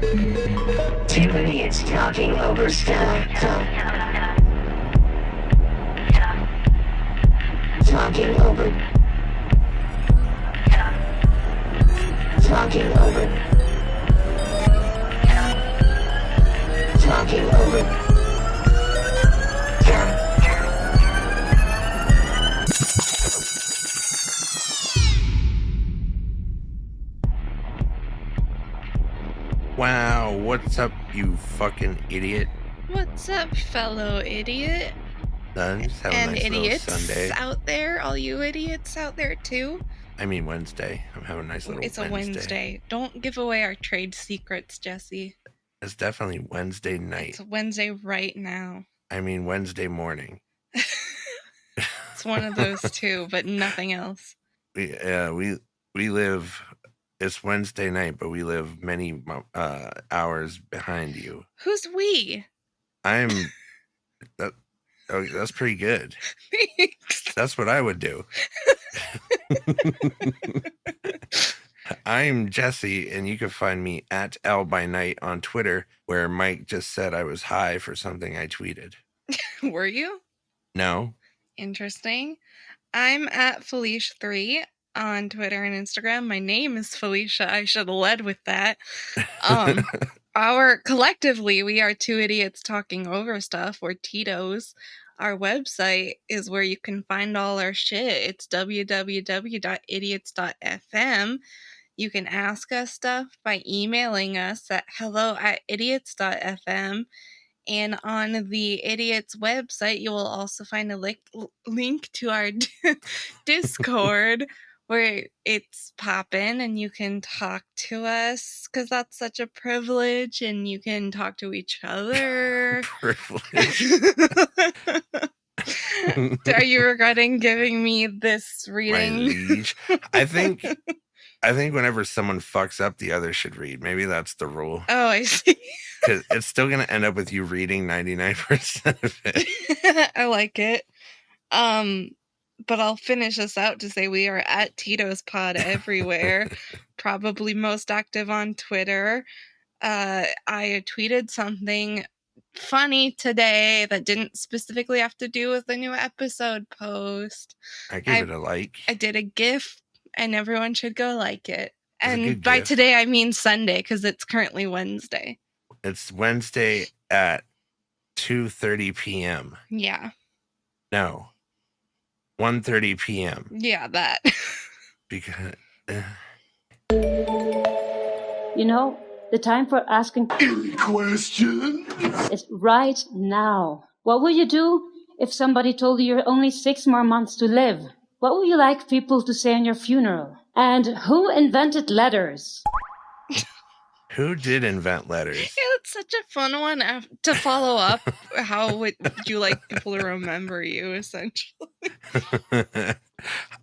Two idiots talking over stuff. Talking over. Talking over. Talking over. Wow, what's up, you fucking idiot? What's up, fellow idiot? Just have a And nice idiots little Sunday. out there, all you idiots out there too. I mean Wednesday. I'm having a nice little It's a Wednesday. Don't give away our trade secrets, Jesse. It's definitely Wednesday night. It's Wednesday right now. I mean Wednesday morning. It's one of those two, but nothing else. We live. It's Wednesday night, but we live many hours behind you. Who's we? That's pretty good. Thanks. That's what I would do. I'm Jesse, and you can find me at L by Night on Twitter, where Mike just said I was high for something I tweeted. Were you? No. Interesting. I'm at Felicia3 on Twitter and Instagram. My name is Felicia. I should have led with that. Collectively, we are two idiots talking over stuff. We're Tito's. Our website is where you can find all our shit. It's www.idiots.fm. You can ask us stuff by emailing us at hello@idiots.fm. And on the Idiots website, you will also find a link to our Discord where it's poppin' and you can talk to us because that's such a privilege, and you can talk to each other. Privilege. Are you regretting giving me this reading? My liege. I think whenever someone fucks up, the other should read. Maybe that's the rule. Oh, I see. Because it's still going to end up with you reading 99% of it. I like it. But I'll finish this out to say we are at Tito's Pod everywhere. Probably most active on Twitter. I tweeted something funny today that didn't specifically have to do with the new episode post. I gave it a like. I did a GIF, and everyone should go like it. And by today, I mean Sunday, because it's currently Wednesday. It's Wednesday at 2:30 p.m. Yeah. No. 1:30 p.m. Yeah, that. Because... You know, the time for asking any question is right now. What would you do if somebody told you you're only 6 more months to live? What would you like people to say on your funeral? And who invented letters? Who did invent letters? It's such a fun one to follow up. How would you like people to remember you, essentially?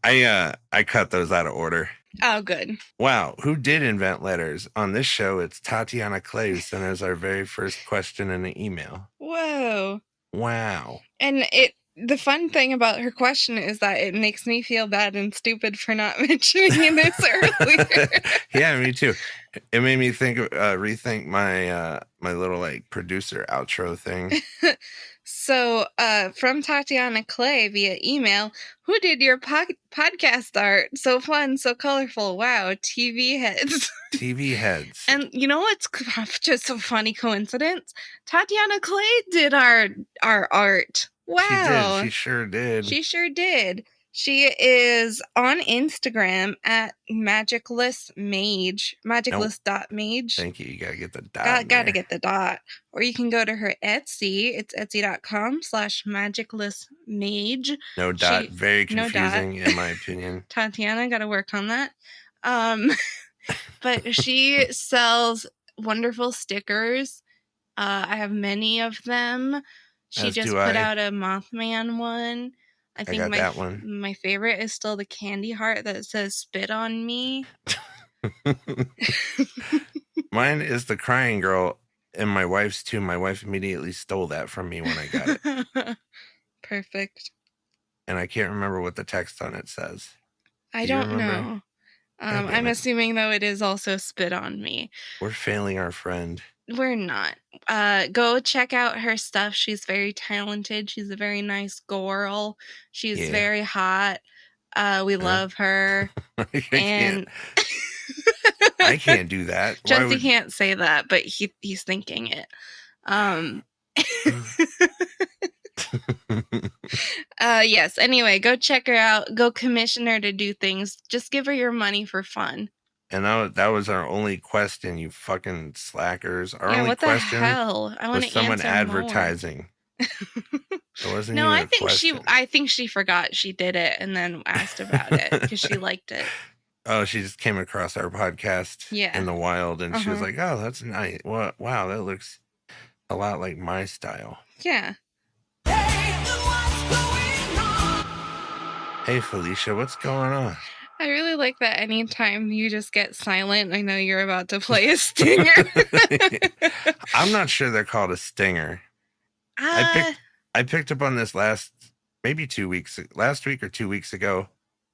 I cut those out of order. Oh, good. Wow, who did invent letters? On this show, it's Tatiana Clay who sent us our very first question in an email. Whoa. Wow. And the fun thing about her question is that it makes me feel bad and stupid for not mentioning this earlier. Yeah, me too. It made me rethink my my little like producer outro thing. So, from Tatiana Clay via email, who did your podcast art? So fun, so colorful. Wow, TV heads. TV heads. And you know what's just a funny coincidence? Tatiana Clay did our art. Wow. She sure did. She sure did. She is on Instagram at magiclessmage, magicless.mage. Thank you. You gotta get the dot. Gotta get the dot. Or you can go to her Etsy. It's etsy.com/magiclessmage. No dot. Very confusing, in my opinion. Tatiana, gotta work on that. But she sells wonderful stickers. I have many of them. She just put out a Mothman one. I think that one. My favorite is still the candy heart that says "spit on me." Mine is the crying girl, and my wife's too. My wife immediately stole that from me when I got it. Perfect. And I can't remember what the text on it says. I don't know. God damn I'm it. assuming, though, it is also Spit on Me. We're failing our friend. We're not. Go check out her stuff. She's very talented. She's a very nice girl. She's Yeah. very hot. We love her. And I can't do that. Jesse can't say that, but he's thinking it. Yes. Anyway, go check her out. Go commission her to do things. Just give her your money for fun. And that was our only question, you fucking slackers. Our only what question the hell? I want was to someone answer advertising. It wasn't no, even I a think question. I think she forgot she did it and then asked about it because she liked it. Oh, she just came across our podcast in the wild, and she was like, "Oh, that's nice. Wow, that looks a lot like my style." Yeah. Hey, Felicia, what's going on? I really like that anytime you just get silent, I know you're about to play a stinger. I'm not sure they're called a stinger. I picked up on this last week or 2 weeks ago,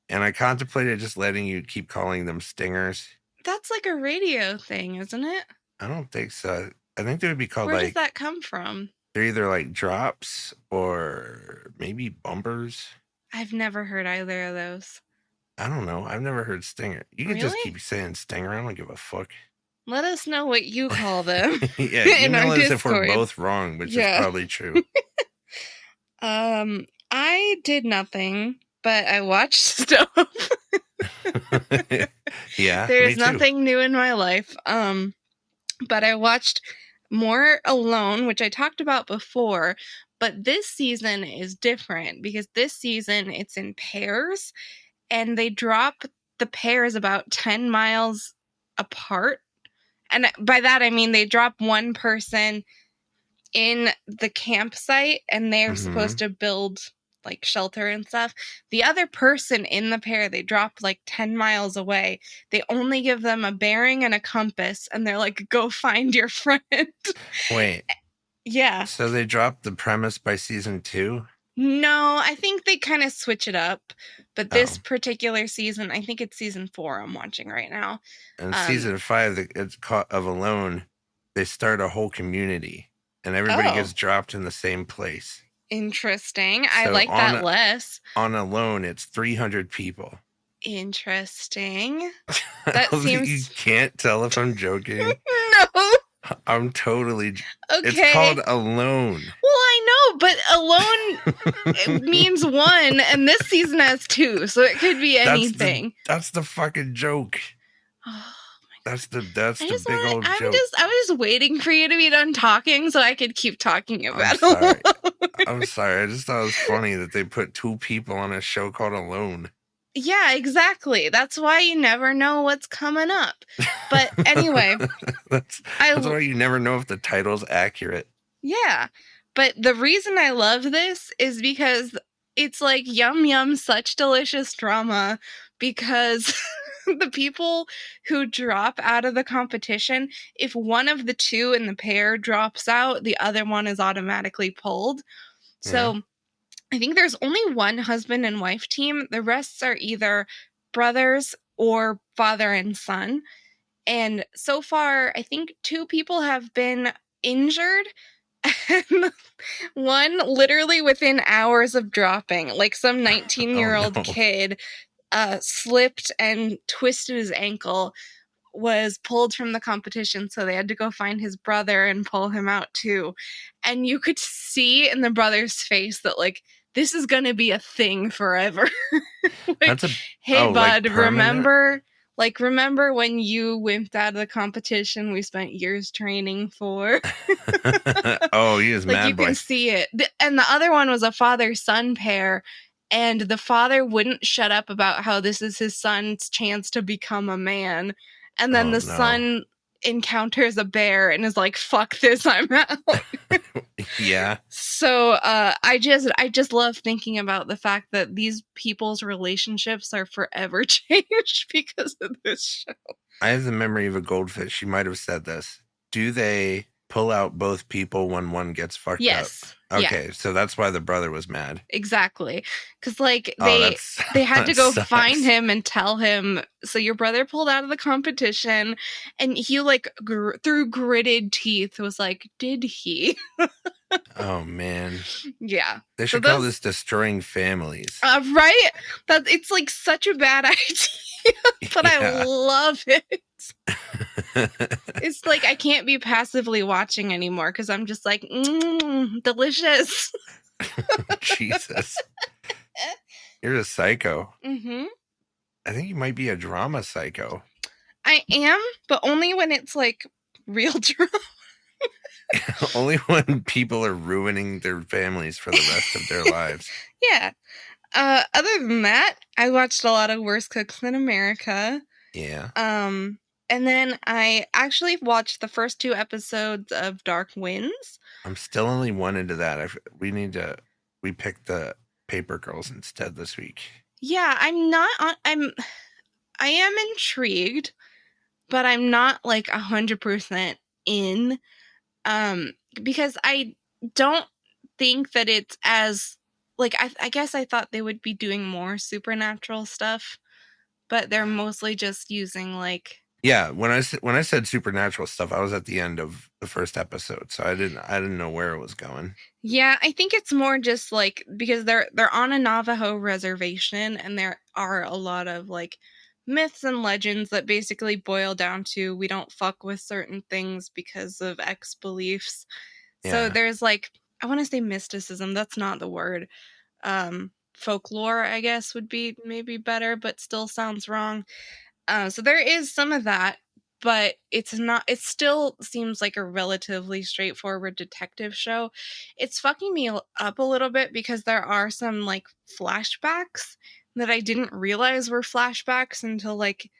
and I contemplated just letting you keep calling them stingers. That's like a radio thing, isn't it? I don't think so. I think they would be called Where does that come from? They're either like drops or maybe bumpers. I've never heard either of those. I don't know. I've never heard stinger. You can just keep saying stinger. I don't give a fuck. Let us know what you call them. Yeah, email us if we're both wrong, which is probably true. I did nothing, but I watched stuff. Yeah, there's nothing new in my life. But I watched more Alone, which I talked about before. But this season is different because this season it's in pairs, and they drop the pairs about 10 miles apart. And by that, I mean they drop one person in the campsite, and they're supposed to build like shelter and stuff. The other person in the pair, they drop like 10 miles away. They only give them a bearing and a compass, and they're like, go find your friend. Wait. Yeah. So they dropped the premise by season 2? No, I think they kind of switch it up. But this particular season, I think it's season 4 I'm watching right now. And season 5, it's called of Alone, they start a whole community, and everybody gets dropped in the same place. Interesting. I like that less. On Alone, it's 300 people. Interesting. That seems... You can't tell if I'm joking. No. I'm totally... Okay. It's called Alone. Well, I know, but Alone means one, and this season has 2, so it could be anything. That's the fucking joke. Oh, that's the big old joke. I was just waiting for you to be done talking so I could keep talking about it. I'm sorry. I just thought it was funny that they put 2 people on a show called Alone. Yeah, exactly. That's why you never know what's coming up. But anyway. that's why you never know if the title's accurate. Yeah. But the reason I love this is because it's like yum yum, such delicious drama, because the people who drop out of the competition, if one of the 2 in the pair drops out, the other one is automatically pulled. So I think there's only one husband and wife team. The rest are either brothers or father and son. And so far, I think 2 people have been injured. And one literally within hours of dropping, like some 19-year-old kid slipped and twisted his ankle, was pulled from the competition, so they had to go find his brother and pull him out too. And you could see in the brother's face that like, this is gonna be a thing forever. Like, hey bud, like remember when you wimped out of the competition we spent years training for? Oh, he is like mad. You can see it. And the other one was a father-son pair, and the father wouldn't shut up about how this is his son's chance to become a man. And then the son encounters a bear and is like, fuck this, I'm out. Yeah. So I just love thinking about the fact that these people's relationships are forever changed because of this show. I have the memory of a goldfish. She might have said this. Do they pull out both people when one gets fucked Yes. up. Okay, so that's why the brother was mad. Exactly. Because, like, Oh, they had to that go sucks. find him and tell him, so your brother pulled out of the competition, and he, like, through gritted teeth was like, did he? Oh, man. Yeah. They should call this Destroying Families. Right? It's, like, such a bad idea, but I love it. It's like I can't be passively watching anymore because I'm just like, delicious. Jesus. You're a psycho. Mm-hmm. I think you might be a drama psycho. I am, but only when it's like real drama. Only when people are ruining their families for the rest of their lives. Yeah. Other than that, I watched a lot of Worst Cooks in America. Yeah. And then I actually watched the first 2 episodes of Dark Winds. I'm still only 1 into that. We picked the Paper Girls instead this week. Yeah, I am intrigued, but I'm not like 100% in. Because I don't think that it's as like I guess I thought they would be doing more supernatural stuff, but they're mostly just using like. Yeah, when I said supernatural stuff, I was at the end of the first episode, so I didn't know where it was going. Yeah, I think it's more just like because they're on a Navajo reservation, and there are a lot of like myths and legends that basically boil down to we don't fuck with certain things because of X beliefs. So there's like, I want to say mysticism, that's not the word. Folklore, I guess, would be maybe better, but still sounds wrong. So there is some of that, but it still seems like a relatively straightforward detective show. It's fucking me up a little bit because there are some like flashbacks that I didn't realize were flashbacks until like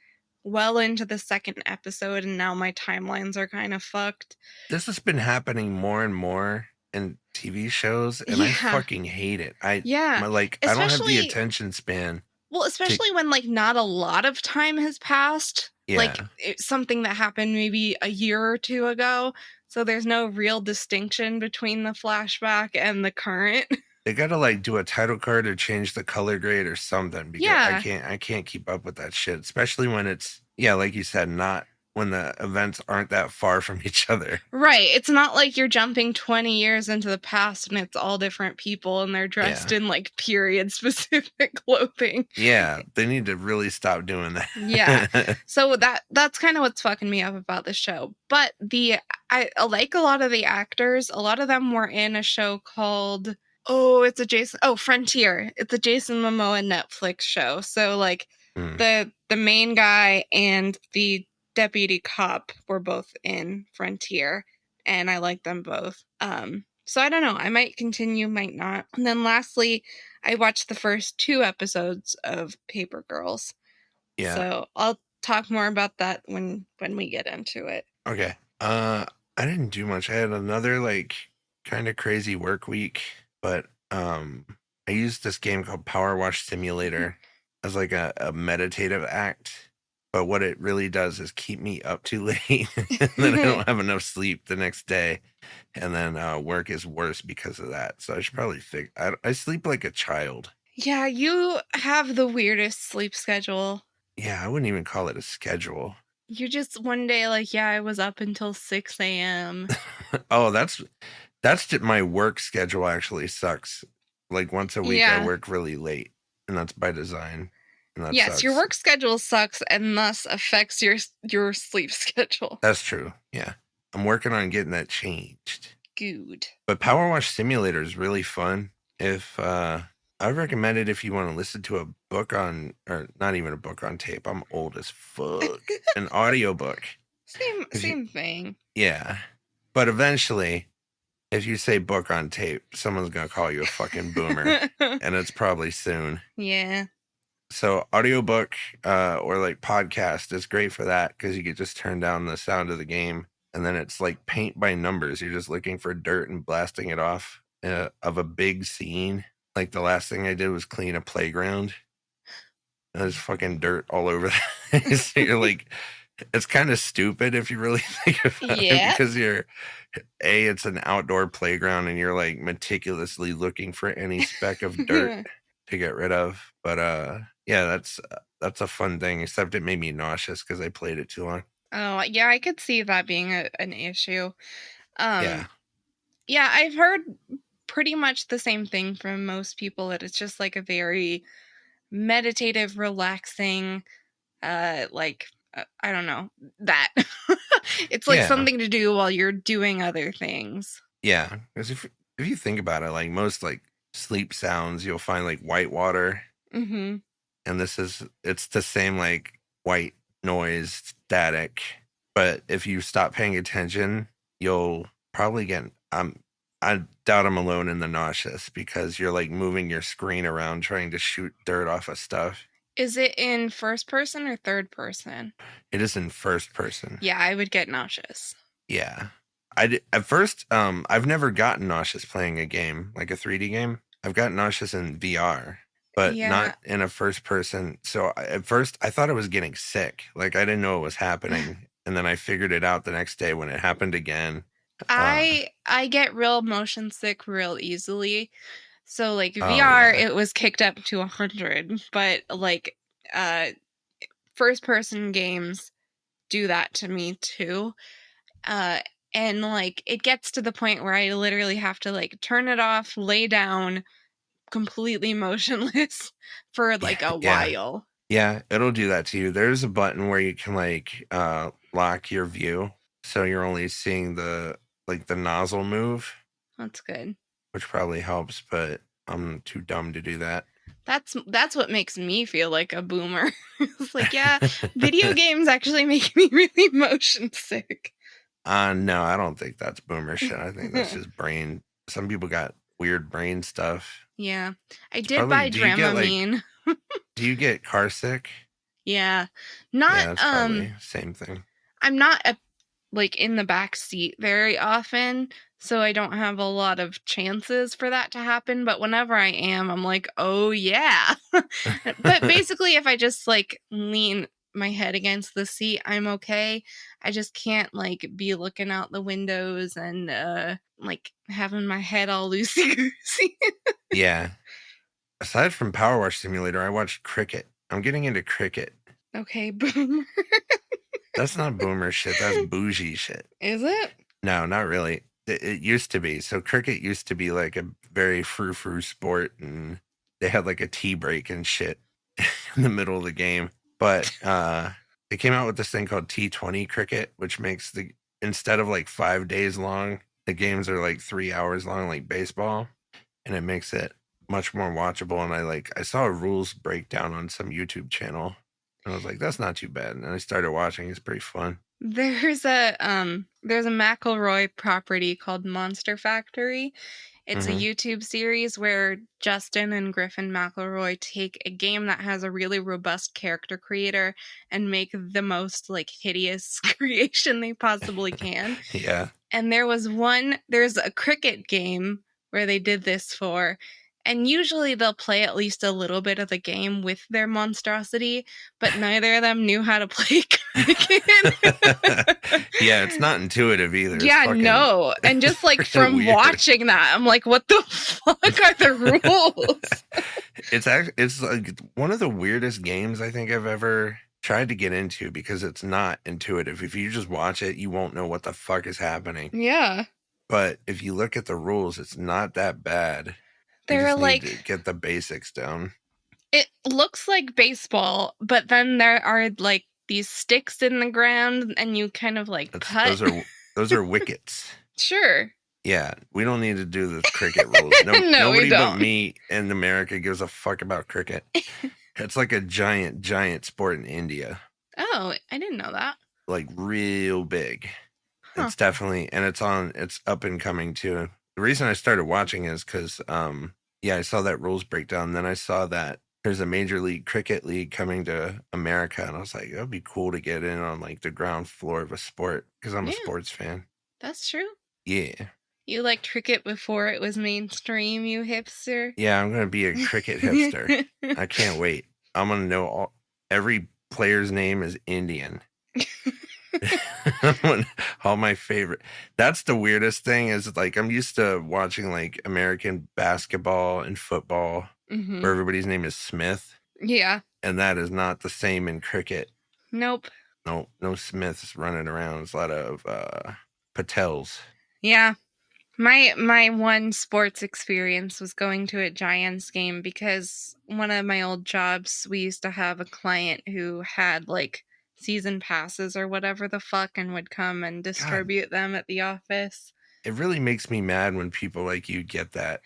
well into the second episode, and now my timelines are kind of fucked. This has been happening more and more in TV shows, and I fucking hate it. I don't have the attention span. Well, especially when like not a lot of time has passed. Yeah. Like it's something that happened maybe a year or 2 ago. So there's no real distinction between the flashback and the current. They gotta like do a title card or change the color grade or something, because I can't keep up with that shit, especially when it's like you said, not when the events aren't that far from each other. Right. It's not like you're jumping 20 years into the past and it's all different people and they're dressed in like period specific clothing. Yeah, they need to really stop doing that. Yeah. So that's kind of what's fucking me up about the show. But I like a lot of the actors. A lot of them were in a show called Frontier. It's a Jason Momoa Netflix show. So like the main guy and the deputy cop were both in Frontier, and I like them both. So I don't know. I might continue, might not. And then lastly, I watched the first 2 episodes of Paper Girls. Yeah. So I'll talk more about that when we get into it. Okay. I didn't do much. I had another like kind of crazy work week, but I used this game called Power Wash Simulator as like a meditative act. But what it really does is keep me up too late, and then I don't have enough sleep the next day, and then work is worse because of that. So I should probably fix. I sleep like a child. Yeah, you have the weirdest sleep schedule. Yeah, I wouldn't even call it a schedule. You're just one day like, I was up until 6 a.m. Oh, that's my work schedule actually sucks. Like once a week, I work really late, and that's by design. Yes, sucks. Your work schedule sucks and thus affects your sleep schedule. That's true. Yeah. I'm working on getting that changed. Good. But Power Wash Simulator is really fun. If I recommend it if you want to listen to a book on, or not even a book on tape. I'm old as fuck. An audiobook. Same thing. Yeah. But eventually, if you say book on tape, someone's going to call you a fucking boomer. And it's probably soon. Yeah. So audiobook or like podcast is great for that because you could just turn down the sound of the game, and then it's like paint by numbers. You're just looking for dirt and blasting it off of a big scene. Like the last thing I did was clean a playground. There's fucking dirt all over. So you're like, It's kind of stupid if you really think about it, because it's an outdoor playground and you're like meticulously looking for any speck of dirt to get rid of. But yeah, that's a fun thing, except it made me nauseous because I played it too long. Oh, yeah, I could see that being an issue. Yeah. Yeah, I've heard pretty much the same thing from most people, that it's just like a very meditative, relaxing, I don't know, that. It's like something to do while you're doing other things. Yeah, because if you think about it, like most like sleep sounds, you'll find like white water. Mm-hmm. And it's the same like white noise static, but if you stop paying attention, you'll probably get I doubt I'm alone in the nauseous, because you're like moving your screen around trying to shoot dirt off of stuff. Is it in first person or third person? It is in first person. Yeah, I would get nauseous. Yeah. At first, I've never gotten nauseous playing a game, like a 3D game. I've gotten nauseous in VR, but not in a first person. So at first I thought I was getting sick. Like I didn't know what was happening. And then I figured it out the next day when it happened again. I get real motion sick real easily. So like VR, it was kicked up to 100, but like first person games do that to me too. And like it gets to the point where I literally have to like turn it off, lay down completely motionless for like a while. Yeah, it'll do that to you. There's a button where you can like lock your view, so you're only seeing the nozzle move. That's good. Which probably helps, but I'm too dumb to do that. That's what makes me feel like a boomer. It's like, yeah, video games actually make me really motion sick. No, I don't think that's boomer shit. I think that's just brain. Some people got weird brain stuff. Yeah. I did buy Dramamine. Do you get car sick? Yeah. Not that's probably same thing. I'm not like in the back seat very often, so I don't have a lot of chances for that to happen, but whenever I am, I'm like, "Oh yeah." But basically if I just like lean my head against the seat, I'm okay. I just can't like be looking out the windows and like having my head all loosey-goosey. Yeah. Aside from Power Wash Simulator, I watched cricket. I'm getting into cricket. Okay, boomer. That's not boomer shit. That's bougie shit. Is it? No, not really. It used to be. So cricket used to be like a very frou-frou sport, and they had like a tea break and shit in the middle of the game. But they came out with this thing called T20 cricket, which makes instead of like 5 days long, the games are like 3 hours long, like baseball, and it makes it much more watchable. And I saw a rules breakdown on some YouTube channel, and I was like, that's not too bad. And I started watching. It's pretty fun. There's a McElroy property called Monster Factory. It's a YouTube series where Justin and Griffin McElroy take a game that has a really robust character creator and make the most like hideous creation they possibly can. Yeah. And there's a cricket game where they did this for, and usually they'll play at least a little bit of the game with their monstrosity, but neither of them knew how to play cricket. Yeah, it's not intuitive either. Yeah, no. And just like from weird. Watching that, I'm like, what the fuck are the rules? It's like one of the weirdest games I think I've ever tried to get into, because it's not intuitive. If you just watch it, you won't know what the fuck is happening. Yeah. But if you look at the rules, it's not that bad. They're like, to get the basics down. It looks like baseball, but then there are like these sticks in the ground, and you kind of like putt. Those are wickets. Sure. Yeah, we don't need to do the cricket rules. Nobody but me in America gives a fuck about cricket. It's like a giant sport in India. Oh, I didn't know that. Like real big. Huh. It's definitely, and it's up and coming too. The reason I started watching is because, I saw that rules breakdown. Then I saw that there's a Major League Cricket League coming to America, and I was like, that'd be cool to get in on like the ground floor of a sport, because I'm a sports fan. That's true. Yeah. You liked cricket before it was mainstream, you hipster? Yeah, I'm going to be a cricket hipster. I can't wait. I'm going to know every player's name is Indian. All my favorite. That's the weirdest thing is like I'm used to watching like American basketball and football Mm-hmm. where everybody's name is Smith. Yeah. And that is not the same in cricket. Nope. No Smiths running around. It's a lot of Patels. Yeah. My one sports experience was going to a Giants game because one of my old jobs, we used to have a client who had like season passes or whatever the fuck and would come and distribute them at the office. It really makes me mad when people like you get that.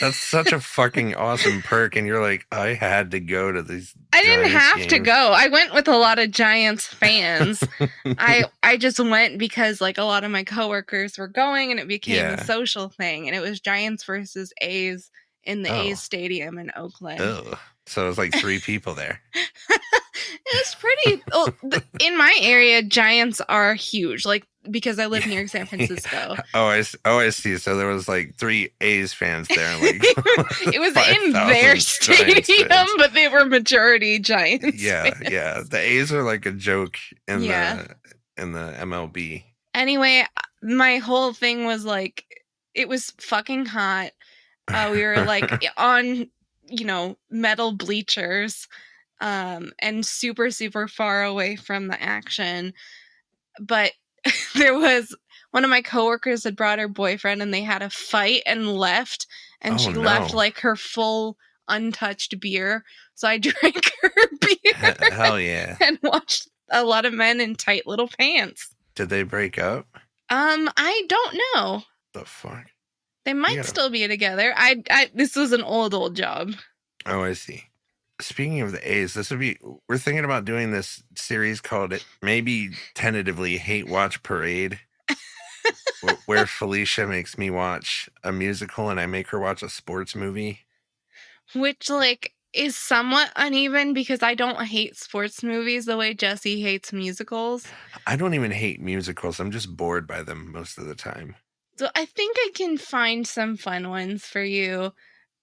That's such a fucking awesome perk, and you're like, I had to go to these. I didn't Giants have games. to go. I went with a lot of Giants fans. I just went because like a lot of my coworkers were going, and it became a social thing. And it was Giants versus A's in the A's stadium in Oakland. Ugh. So it was like 3 people there. It was pretty. Well, in my area, Giants are huge. Like because I live near San Francisco. I see. So there was like 3 A's fans there. And like it was in their stadium, but they were majority Giants. Yeah, fans. yeah. The A's are like a joke in the MLB. Anyway, my whole thing was like, it was fucking hot. We were like on, metal bleachers. And super, super far away from the action. But there was one of my coworkers had brought her boyfriend and they had a fight and left. And she left like her full untouched beer. So I drank her beer. Hell yeah. And watched a lot of men in tight little pants. Did they break up? I don't know. The fuck? They might still be together. This was an old job. Oh, I see. Speaking of the A's, we're thinking about doing this series called maybe tentatively Hate Watch Parade, where Felicia makes me watch a musical and I make her watch a sports movie. Which, like, is somewhat uneven because I don't hate sports movies the way Jesse hates musicals. I don't even hate musicals. I'm just bored by them most of the time. So I think I can find some fun ones for you.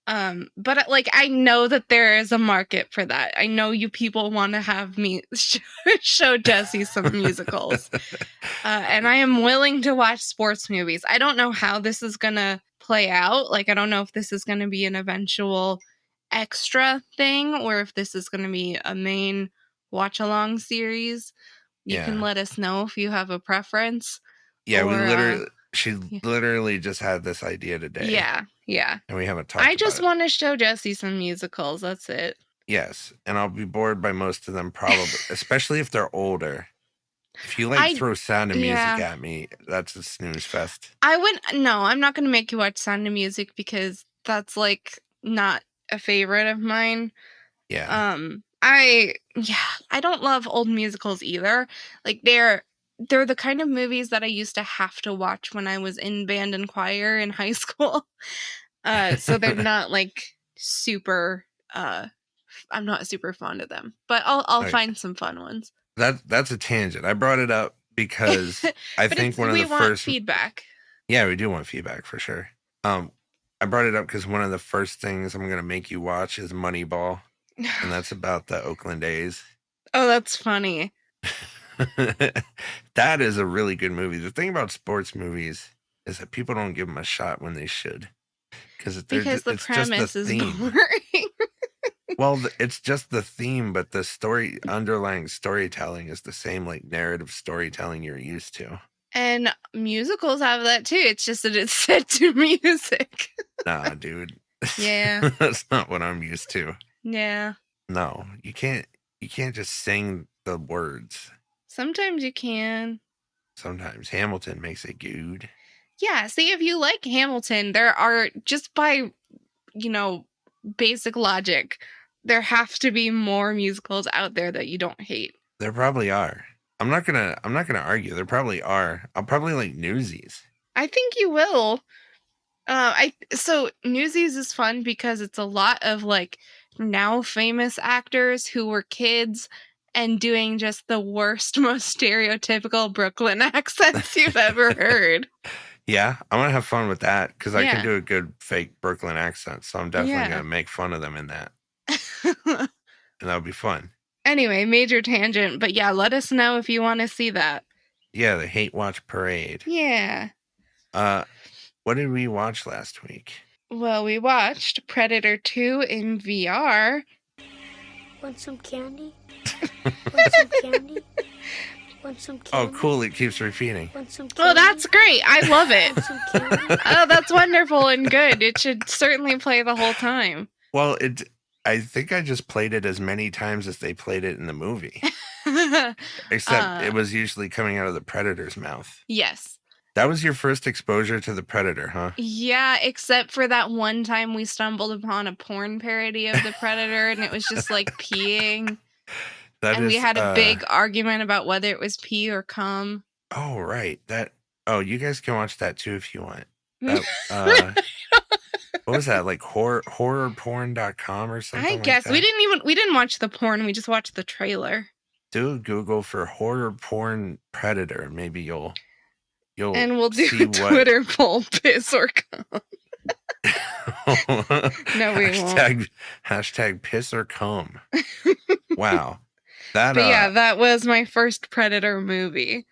But like I know that there is a market for that. I know you people want to have me show Jesse some musicals. And I am willing to watch sports movies. I don't know how this is going to play out. Like I don't know if this is going to be an eventual extra thing or if this is going to be a main watch along series. You can let us know if you have a preference. Yeah, she literally just had this idea today. Yeah. And we haven't talked about it. I just want to show Jesse some musicals. That's it. Yes. And I'll be bored by most of them probably, especially if they're older. If you throw Sound of Music at me, that's a snooze fest. No, I'm not going to make you watch Sound of Music because that's like not a favorite of mine. Yeah. I don't love old musicals either. Like they're the kind of movies that I used to have to watch when I was in band and choir in high school. So they're not like super, I'm not super fond of them, but I'll find some fun ones. That's a tangent. I brought it up because I think one of the first... We want feedback. Yeah, we do want feedback for sure. I brought it up because one of the first things I'm going to make you watch is Moneyball. And that's about the Oakland A's. Oh, that's funny. That is a really good movie. The thing about sports movies is that people don't give them a shot when they should. Because the premise is boring. Well, it's just the theme, but the underlying storytelling is the same like narrative storytelling you're used to. And musicals have that too. It's just that it's set to music. Nah, dude. Yeah. That's not what I'm used to. Yeah. No, you can't just sing the words. Sometimes you can. Sometimes. Hamilton makes it good. Yeah, see, if you like Hamilton, there are, just by, basic logic, there have to be more musicals out there that you don't hate. There probably are. I'm not gonna argue. There probably are. I'll probably like Newsies. I think you will. So Newsies is fun because it's a lot of like now famous actors who were kids and doing just the worst, most stereotypical Brooklyn accents you've ever heard. Yeah, I'm going to have fun with that because I can do a good fake Brooklyn accent. So I'm definitely going to make fun of them in that. And that would be fun. Anyway, major tangent, but yeah, let us know if you want to see that. Yeah, the Hate Watch Parade. Yeah. What did we watch last week? Well, we watched Predator 2 in VR. Want some candy? Want some candy? Want some candy? Oh, cool. It keeps repeating. Want some candy? Well, that's great. I love it. Want some candy? Oh, that's wonderful and good. It should certainly play the whole time. Well, I think I just played it as many times as they played it in the movie. Except it was usually coming out of the Predator's mouth. Yes. That was your first exposure to the Predator, huh? Yeah, except for that one time we stumbled upon a porn parody of the Predator and it was just like peeing. We had a big argument about whether it was pee or cum. Oh, right. You guys can watch that too if you want. What was that? Like horrorporn.com or something? I guess we didn't watch the porn, we just watched the trailer. Do Google for horror porn Predator. Maybe you'll and we'll do a Twitter poll, piss or cum. No, we won't. Hashtag piss or cum. Wow. That was my first Predator movie.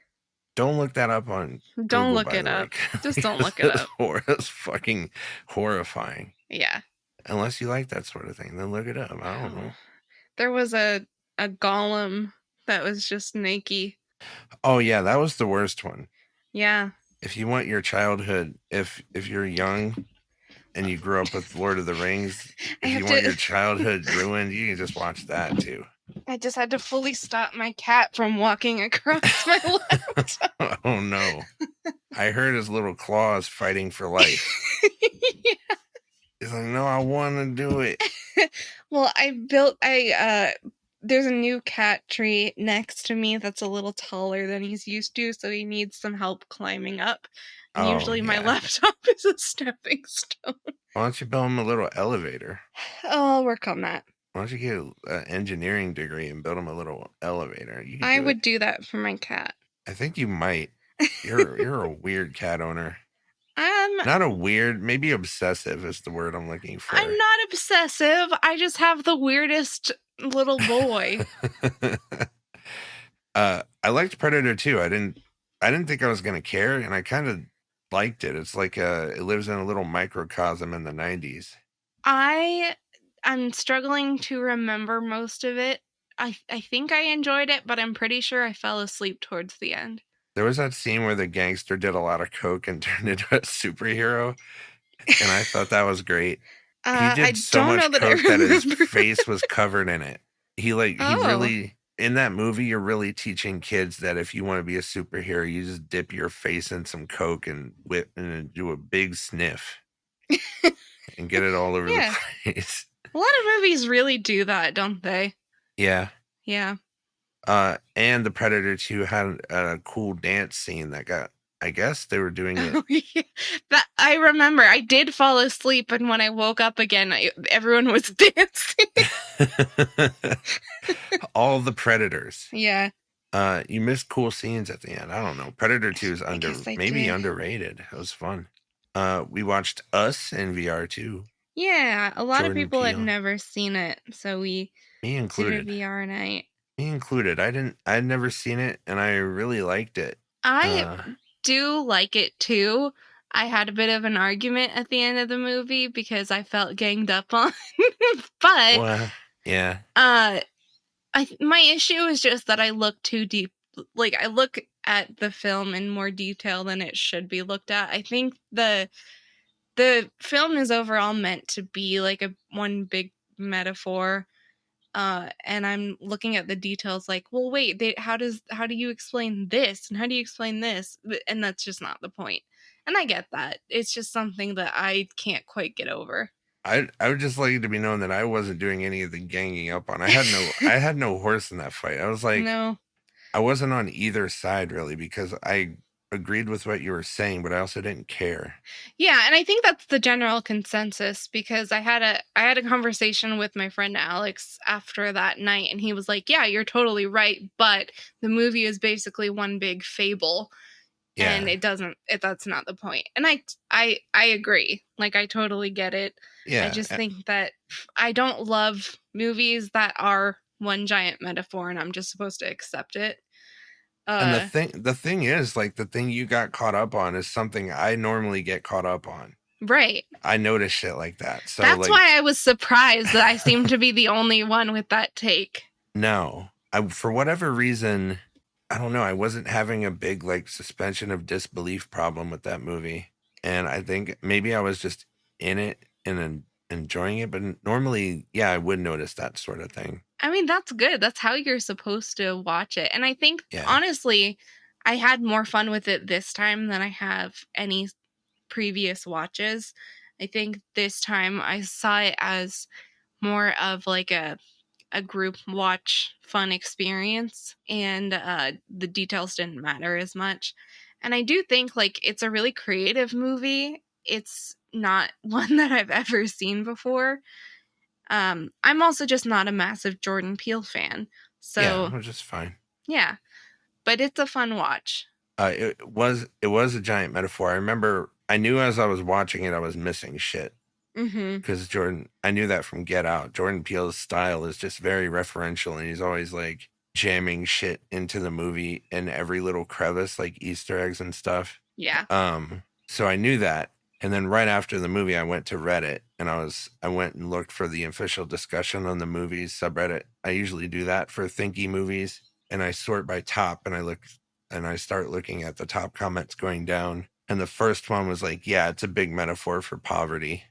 Don't look that up on Don't Google, look it up. Just don't look it up. It's fucking horrifying. Yeah. Unless you like that sort of thing, then look it up. I don't know. There was a golem that was just naked. Oh yeah, that was the worst one. Yeah. If you want your childhood, if you're young and you grew up with Lord of the Rings, if you want your childhood ruined, you can just watch that too. I just had to fully stop my cat from walking across my laptop. Oh no. I heard his little claws fighting for life. Yeah. He's like, no, I want to do it. Well, there's a new cat tree next to me that's a little taller than he's used to, so he needs some help climbing up. And usually my laptop is a stepping stone. Why don't you build him a little elevator? Oh, I'll work on that. Why don't you get an engineering degree and build him a little elevator? I would do that for my cat. I think you might. You're a weird cat owner. Not a weird, maybe obsessive is the word I'm looking for. I'm not obsessive. I just have the weirdest little boy. I liked Predator 2. I didn't think I was gonna care, and I kind of liked it. It's like it lives in a little microcosm in the 90s. I'm struggling to remember most of it. I think I enjoyed it, but I'm pretty sure I fell asleep towards the end. There was that scene where the gangster did a lot of coke and turned into a superhero, and I thought that was great. He did so much coke that his face was covered in it. He really, in that movie, you're really teaching kids that if you want to be a superhero, you just dip your face in some coke and whip and do a big sniff and get it all over the place. A lot of movies really do that, don't they? Yeah. Yeah. And the Predator 2 had a cool dance scene that I guess they were doing it. Oh, yeah. That I remember. I did fall asleep, and when I woke up again, everyone was dancing. All the Predators. Yeah. You missed cool scenes at the end. I don't know. Predator 2 is underrated. It was fun. We watched Us in VR too. Yeah, a lot of people had Peele. never seen it, so me included. did a VR night. Me included. I'd never seen it, and I really liked it. I do like it too. I had a bit of an argument at the end of the movie because I felt ganged up on, but yeah. My issue is just that I look too deep. Like, I look at the film in more detail than it should be looked at. I think the film is overall meant to be like one big metaphor. And I'm looking at the details like, well, wait, how do you explain this? And how do you explain this? And that's just not the point. And I get that. It's just something that I can't quite get over. I would just like it to be known that I wasn't doing any of the ganging up on. I had no horse in that fight. I was like, no, I wasn't on either side really, because I agreed with what you were saying, but I also didn't care. Yeah, and I think that's the general consensus, because I had a conversation with my friend Alex after that night, and he was like, yeah, you're totally right, but the movie is basically one big fable. Yeah. And that's not the point. And I agree. Like, I totally get it. Yeah. I just think that I don't love movies that are one giant metaphor and I'm just supposed to accept it. And the thing is, like, the thing you got caught up on is something I normally get caught up on. Right. I notice shit like that. So that's like, why I was surprised that I seemed to be the only one with that take. No, for whatever reason, I don't know. I wasn't having a big like suspension of disbelief problem with that movie. And I think maybe I was just in it and enjoying it. But normally, yeah, I would notice that sort of thing. I mean, that's good. That's how you're supposed to watch it. And I think, Yeah. honestly, I had more fun with it this time than I have any previous watches. I think this time I saw it as more of like a group watch fun experience, and the details didn't matter as much. And I do think like it's a really creative movie. It's not one that I've ever seen before. I'm also just not a massive Jordan Peele fan, so yeah, which is fine. Yeah, but it's a fun watch. It was a giant metaphor. I remember I knew as I was watching it I was missing shit. Because I knew that from Get Out. Jordan Peele's style is just very referential, and he's always like jamming shit into the movie in every little crevice, like Easter eggs and stuff. Yeah. So I knew that, and then right after the movie, I went to Reddit and I went and looked for the official discussion on the movies subreddit. I usually do that for thinky movies, and I sort by top, and I start looking at the top comments going down, and the first one was like, "Yeah, it's a big metaphor for poverty."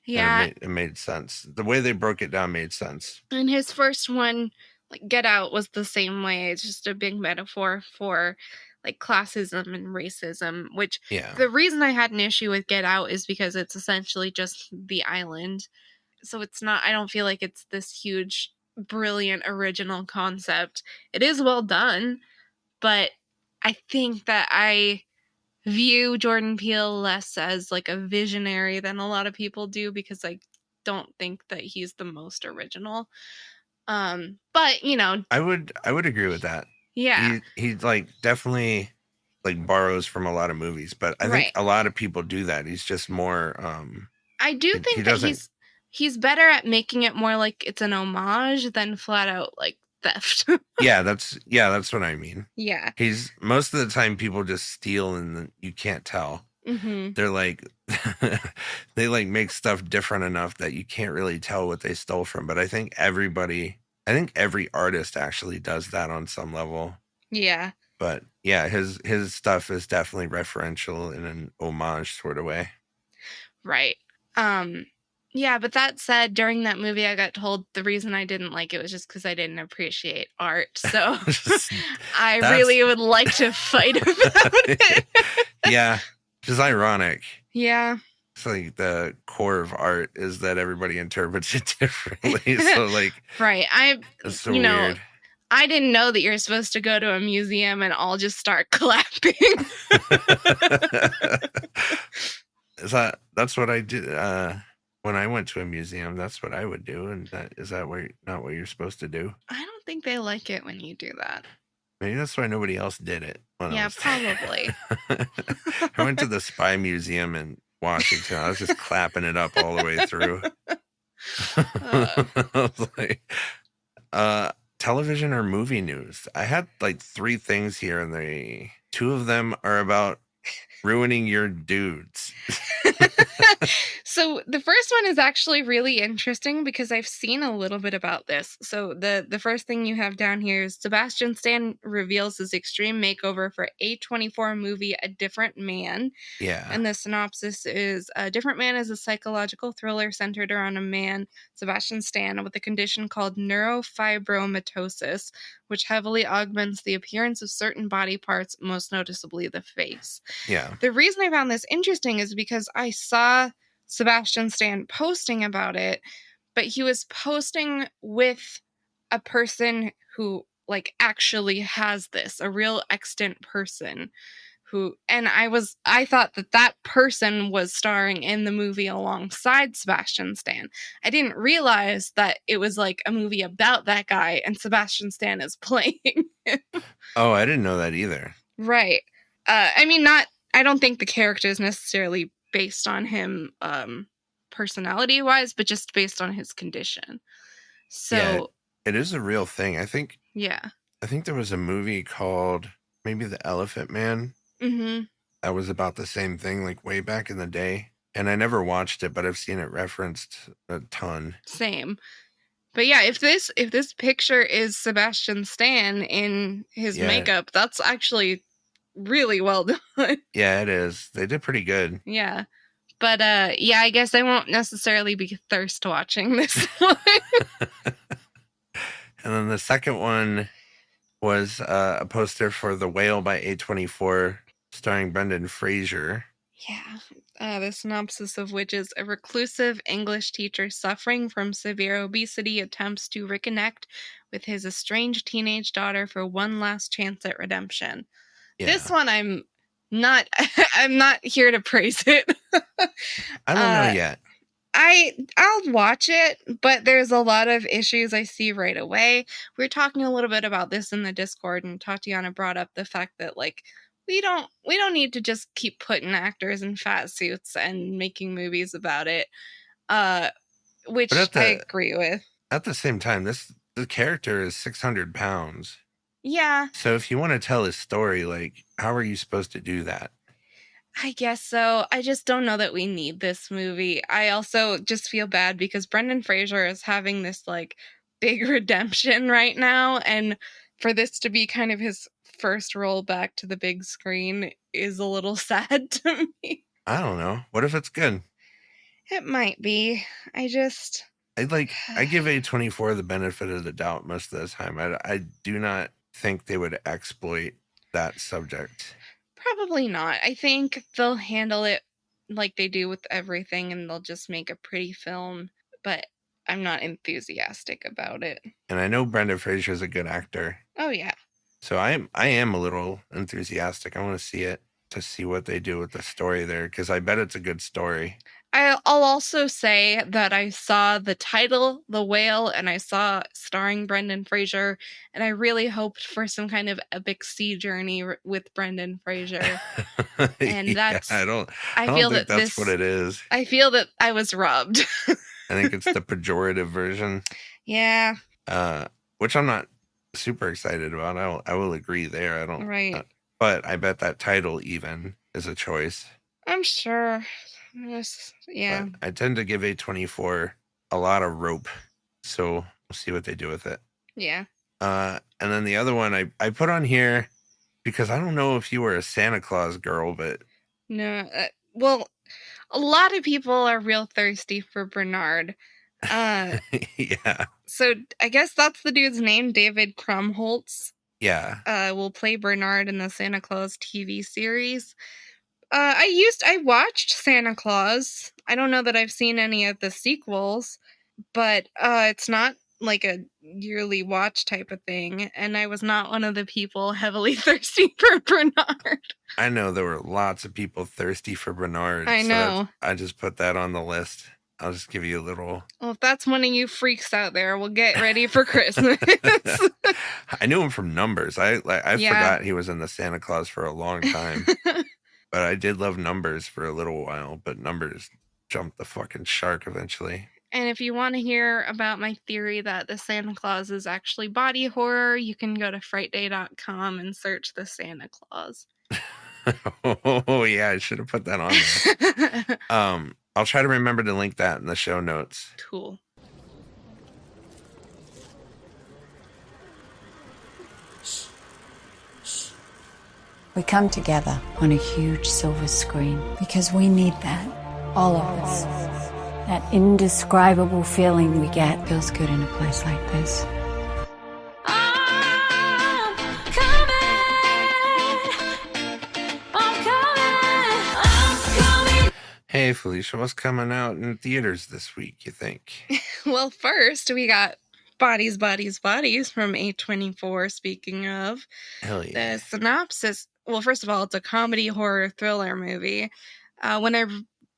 Yeah. It made sense. The way they broke it down made sense. And his first one, like Get Out, was the same way. It's just a big metaphor for like classism and racism, which the reason I had an issue with Get Out is because it's essentially just the island. So it's not, I don't feel like it's this huge, brilliant, original concept. It is well done, but I think that I view Jordan Peele less as like a visionary than a lot of people do, because I don't think that he's the most original. But you know, I would agree with that. Yeah. He like definitely like borrows from a lot of movies, but I think a lot of people do that. He's just more I do think that he's better at making it more like it's an homage than flat out like theft. yeah, that's what I mean. Yeah. He's most of the time people just steal and you can't tell. They're like they like make stuff different enough that you can't really tell what they stole from. But I think every artist actually does that on some level. Yeah. But yeah, his stuff is definitely referential in an homage sort of way. Right. Yeah, but that said, during that movie, I got told the reason I didn't like it was just because I didn't appreciate art. So I really would like to fight about it. Yeah, which is ironic. Yeah. It's like the core of art is that everybody interprets it differently. So like, right. It's so weird. I didn't know that you're supposed to go to a museum and all just start clapping. That's what I did when I went to a museum. That's what I would do. And is that not what you're supposed to do? I don't think they like it when you do that. Maybe that's why nobody else did it. Yeah, probably. I went to the Spy Museum in Washington. I was just clapping it up all the way through. I was like, television or movie news. I had like 3 things here, and 2 of them are about ruining your dudes. So the first one is actually really interesting because I've seen a little bit about this. So the first thing you have down here is Sebastian Stan reveals his extreme makeover for A24 movie A Different Man. Yeah. And the synopsis is A Different Man is a psychological thriller centered around a man, Sebastian Stan, with a condition called neurofibromatosis, which heavily augments the appearance of certain body parts, most noticeably the face. Yeah. The reason I found this interesting is because I saw Sebastian Stan posting about it, but he was posting with a person who like actually has this, a real extant person who, and I thought that person was starring in the movie alongside Sebastian Stan. I didn't realize that it was like a movie about that guy and Sebastian Stan is playing him. Oh, I didn't know that either. Right. I mean, I don't think the character is necessarily based on him personality-wise, but just based on his condition. So It is a real thing. I think Yeah. there was a movie called maybe The Elephant Man. Mm-hmm. That was about the same thing, like way back in the day. And I never watched it, but I've seen it referenced a ton. Same. But yeah, if this picture is Sebastian Stan in his makeup, that's actually really well done. Yeah, it is. They did pretty good. Yeah. But yeah, I guess I won't necessarily be thirst watching this one. And then the second one was a poster for The Whale by A24, starring Brendan Fraser. Yeah. The synopsis of which is a reclusive English teacher suffering from severe obesity attempts to reconnect with his estranged teenage daughter for one last chance at redemption. Yeah. This one I'm not here to praise it. I don't know yet. I'll watch it, but there's a lot of issues I see right away. We were talking a little bit about this in the Discord, and Tatiana brought up the fact that like we don't need to just keep putting actors in fat suits and making movies about it. Which I agree with. At the same time, the character is 600 pounds. Yeah. So if you want to tell his story, like, how are you supposed to do that? I guess so. I just don't know that we need this movie. I also just feel bad because Brendan Fraser is having this like big redemption right now, and for this to be kind of his first roll back to the big screen is a little sad to me. I don't know. What if it's good? It might be. I give A24 the benefit of the doubt most of the time. I do not think they would exploit that subject. Probably not. I think they'll handle it like they do with everything, and they'll just make a pretty film, but I'm not enthusiastic about it. And I know Brendan Fraser is a good actor. Oh, yeah. So I am a little enthusiastic. I want to see it, to see what they do with the story there, because I bet it's a good story. I'll also say that I saw the title, The Whale, and I saw starring Brendan Fraser, and I really hoped for some kind of epic sea journey with Brendan Fraser. And that's I don't think that's what it is. I feel that I was robbed. I think it's the pejorative version. Yeah. Which I'm not super excited about. I will agree there. I don't. Right. But I bet that title even is a choice. I'm sure. Yeah. But I tend to give A24 a lot of rope, so we'll see what they do with it. Yeah. And then the other one I put on here because I don't know if you were a Santa Claus girl, but no. Well, a lot of people are real thirsty for Bernard. Yeah. So I guess that's the dude's name, David Krumholtz. Yeah. Will play Bernard in the Santa Claus TV series. I watched Santa Claus. I don't know that I've seen any of the sequels, but it's not like a yearly watch type of thing, and I was not one of the people heavily thirsty for Bernard. I know there were lots of people thirsty for Bernard. I know. I just put that on the list. I'll just give you a little... Well, if that's one of you freaks out there, we'll get ready for Christmas. I knew him from Numbers. I forgot he was in the Santa Claus for a long time. But I did love Numbers for a little while, but Numbers jumped the fucking shark eventually. And if you want to hear about my theory that the Santa Claus is actually body horror, you can go to frightday.com and search the Santa Claus. Oh, yeah, I should have put that on there. I'll try to remember to link that in the show notes. Cool. We come together on a huge silver screen because we need that, all of us. That indescribable feeling we get feels good in a place like this. Hey, Felicia, what's coming out in theaters this week, you think? Well, first, we got Bodies, Bodies, Bodies from A24, speaking of. Hell yeah. The synopsis, well, first of all, it's a comedy horror thriller movie. When a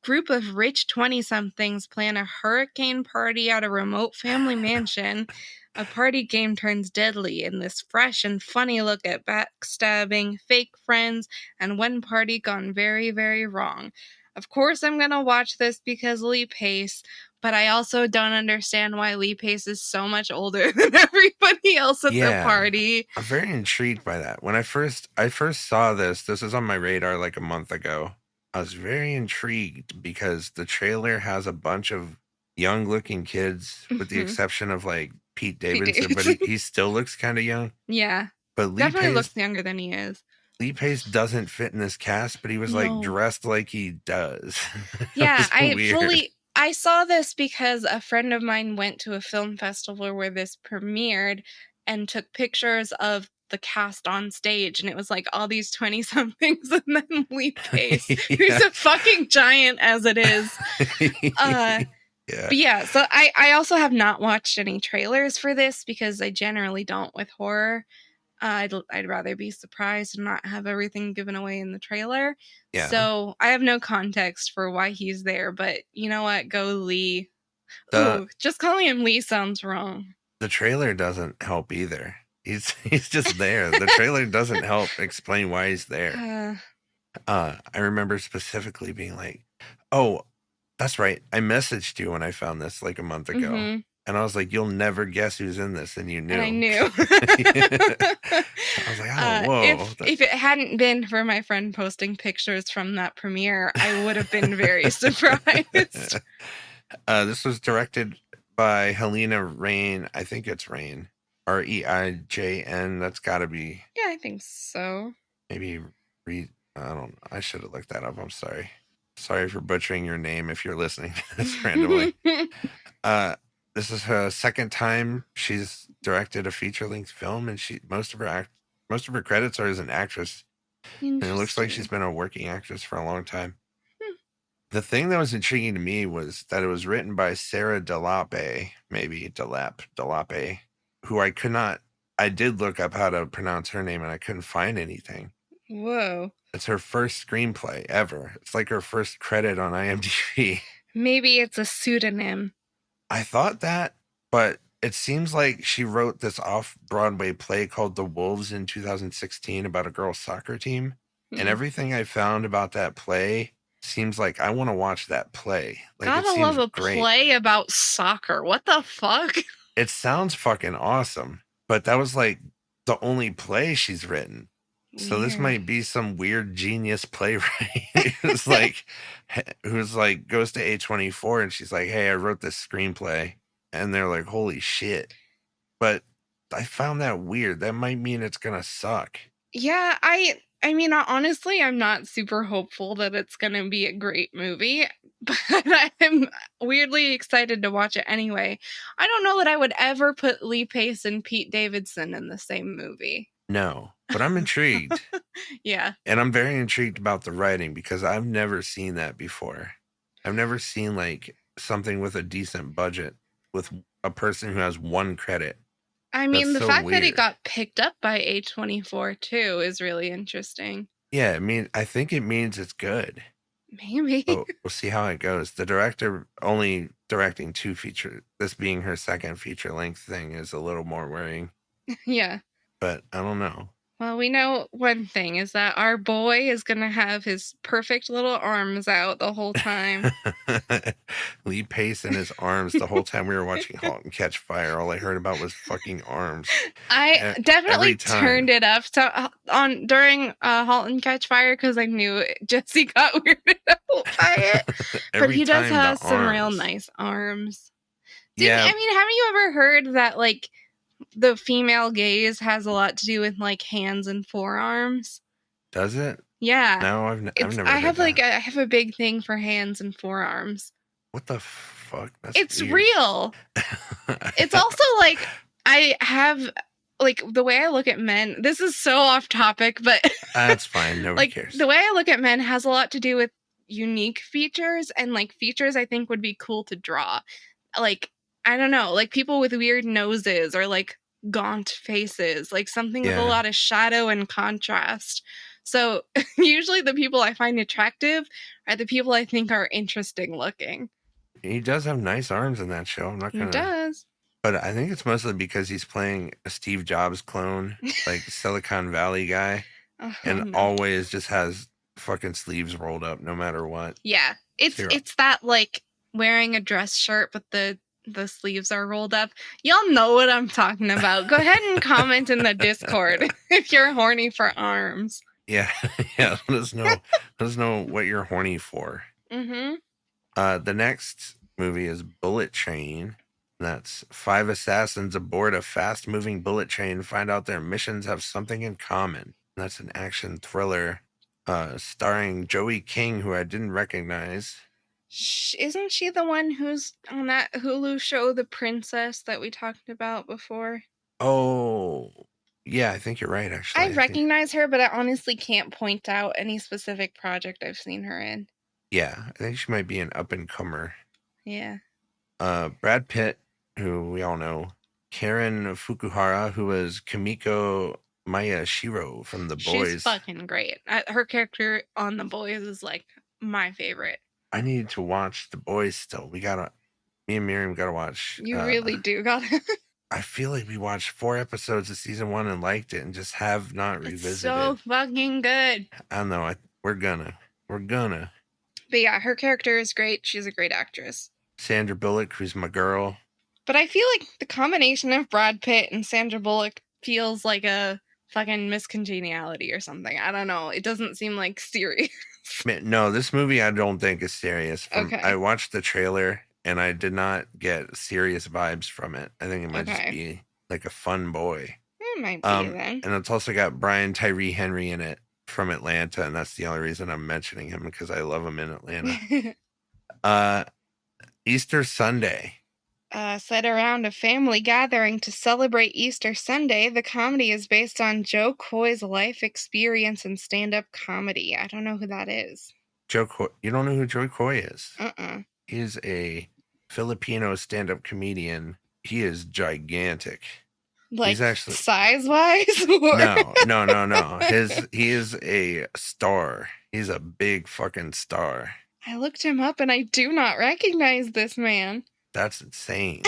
group of rich 20-somethings plan a hurricane party at a remote family mansion, a party game turns deadly in this fresh and funny look at backstabbing, fake friends, and one party gone very, very wrong. Of course, I'm going to watch this because Lee Pace, But I also don't understand why Lee Pace is so much older than everybody else at the party. I'm very intrigued by that. When I first saw this was on my radar like a month ago. I was very intrigued because the trailer has a bunch of young looking kids, with the exception of like Pete Davidson, but he still looks kind of young. Yeah. But Lee Definitely Pace looks younger than he is. Lee Pace doesn't fit in this cast, but he was like dressed like he does. Yeah, I saw this because a friend of mine went to a film festival where this premiered and took pictures of the cast on stage, and it was like all these 20-somethings and then Lee Pace, who's a fucking giant as it is. Yeah. But yeah, so I also have not watched any trailers for this because I generally don't with horror. I'd rather be surprised and not have everything given away in the trailer. Yeah. So I have no context for why he's there, but you know what? Go Lee. Ooh, just calling him Lee sounds wrong. The trailer doesn't help either. He's just there. The trailer doesn't help explain why he's there. I remember specifically being like, oh, that's right. I messaged you when I found this like a month ago. Mm-hmm. And I was like, you'll never guess who's in this. And you knew. And I knew. I was like, oh, whoa. If it hadn't been for my friend posting pictures from that premiere, I would have been very surprised. This was directed by Helena Rain. I think it's Rain. Reijn. That's got to be. Yeah, I think so. Maybe I don't know. I should have looked that up. I'm sorry. Sorry for butchering your name if you're listening to this randomly. This is her second time she's directed a feature-length film, and most of her credits are as an actress. And it looks like she's been a working actress for a long time. The thing that was intriguing to me was that it was written by Sarah Delape, who I did look up how to pronounce her name, and I couldn't find anything. Whoa. It's her first screenplay ever. It's like her first credit on IMDb. Maybe it's a pseudonym. I thought that, but it seems like she wrote this off-Broadway play called The Wolves in 2016 about a girls' soccer team. And everything I found about that play seems like I want to watch that play. Like, Gotta love a play about soccer. What the fuck? It sounds fucking awesome. But that was like the only play she's written. So this might be some weird genius playwright who's like goes to A24 and she's like, hey, I wrote this screenplay. And they're like, holy shit. But I found that weird. That might mean it's going to suck. Yeah, I mean, honestly, I'm not super hopeful that it's going to be a great movie, but I'm weirdly excited to watch it anyway. I don't know that I would ever put Lee Pace and Pete Davidson in the same movie. No, but I'm intrigued. Yeah. And I'm very intrigued about the writing because I've never seen that before. I've never seen like something with a decent budget with a person who has one credit. I mean, That's the so fact that it weird. got picked up by A24 too is really interesting. Yeah, I think it means it's good. Maybe. We'll see how it goes. The director only directing 2 feature, this being her second feature length thing, is a little more worrying. Yeah. But I don't know. Well, we know one thing is that our boy is going to have his perfect little arms out the whole time. Lee Pace in his arms the whole time we were watching *Halt and Catch Fire*. All I heard about was fucking arms. I definitely turned it up during *Halt and Catch Fire* because I knew Jesse got weirded out by it. But he does have some real nice arms. Yeah. I mean, haven't you ever heard that like the female gaze has a lot to do with like hands and forearms? Does it? Yeah. No, I've never. I have a big thing for hands and forearms. What the fuck? It's weird. Real. It's also like I have like the way I look at men. This is so off topic, but that's fine. Nobody cares. The way I look at men has a lot to do with unique features and like features I think would be cool to draw. Like, I don't know, like people with weird noses or like gaunt faces, like something with a lot of shadow and contrast. So usually the people I find attractive are the people I think are interesting looking. He does have nice arms in that show. I'm not gonna. He does. But I think it's mostly because he's playing a Steve Jobs clone, like Silicon Valley guy, always just has fucking sleeves rolled up no matter what. Yeah, it's that like wearing a dress shirt, but the sleeves are rolled up. Y'all know what I'm talking about. Go ahead and comment in the Discord if you're horny for arms. Yeah, yeah. Let us know. Let us know what you're horny for. Mm-hmm. The next movie is Bullet Train. That's 5 assassins aboard a fast-moving bullet train find out their missions have something in common. That's an action thriller starring Joey King, who I didn't recognize. Isn't she the one who's on that Hulu show, The Princess, that we talked about before? Oh, yeah, I think you're right, actually. I recognize her, but I honestly can't point out any specific project I've seen her in. Yeah, I think she might be an up-and-comer. Yeah. Brad Pitt, who we all know. Karen Fukuhara, who was Kimiko Mayashiro from The Boys. She's fucking great. Her character on The Boys is like my favorite. I need to watch The Boys still. Me and Miriam gotta watch. You really do gotta. I feel like we watched 4 episodes of season 1 and liked it and just have not revisited. It's so fucking good. I don't know. We're gonna. But yeah, her character is great. She's a great actress. Sandra Bullock, who's my girl. But I feel like the combination of Brad Pitt and Sandra Bullock feels like a fucking miscongeniality or something. I don't know. It doesn't seem like serious. No, this movie I don't think is serious. Okay. I watched the trailer and I did not get serious vibes from it. I think it might just be like a fun boy. It might be then. And it's also got Brian Tyree Henry in it from Atlanta, and that's the only reason I'm mentioning him, because I love him in Atlanta. Easter Sunday. Set around a family gathering to celebrate Easter Sunday, the comedy is based on Joe Coy's life experience in stand-up comedy. I don't know who that is. Joe Coy. You don't know who Joe Coy is? He is a Filipino stand-up comedian. He is gigantic. Like, he's actually size-wise? No. He is a star. He's a big fucking star. I looked him up and I do not recognize this man. That's insane.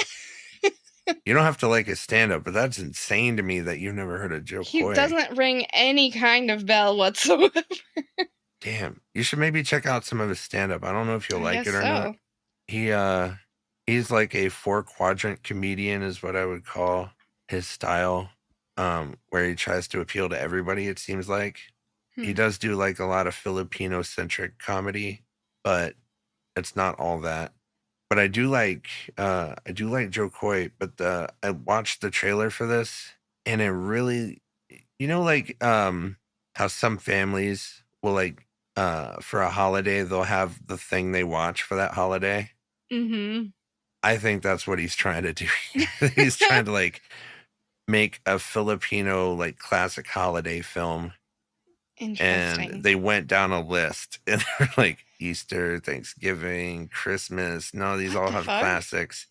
You don't have to like his stand-up, but that's insane to me that you've never heard of Joe Coy. He doesn't ring any kind of bell whatsoever. Damn. You should maybe check out some of his stand-up. I don't know if you'll like it or not. He's like a 4-quadrant comedian is what I would call his style, where he tries to appeal to everybody, it seems like. He does do like a lot of Filipino-centric comedy, but it's not all that. But I do like Joe Coy, but I watched the trailer for this and it really, like how some families will like for a holiday they'll have the thing they watch for that holiday. Mm-hmm. I think that's what he's trying to do. He's trying to like make a Filipino like classic holiday film. Interesting. And they went down a list and they're like Easter, Thanksgiving, Christmas. No, these all have classics.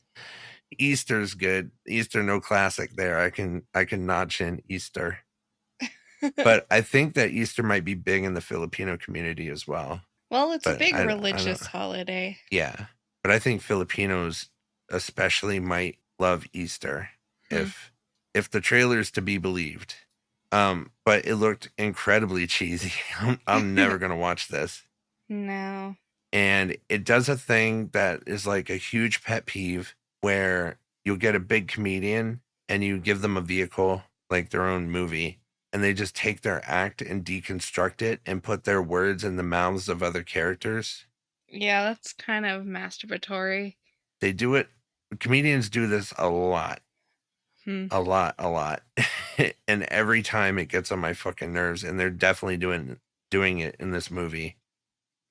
Easter's good. Easter, no classic there. I can notch in Easter. But I think that Easter might be big in the Filipino community as well. Well, it's a big religious holiday. Yeah. But I think Filipinos especially might love Easter if the trailer's to be believed. But it looked incredibly cheesy. I'm never going to watch this. No. And it does a thing that is like a huge pet peeve where you'll get a big comedian and you give them a vehicle, like their own movie, and they just take their act and deconstruct it and put their words in the mouths of other characters. Yeah, that's kind of masturbatory. They do it. Comedians do this a lot. A lot. And every time it gets on my fucking nerves, and they're definitely doing it in this movie.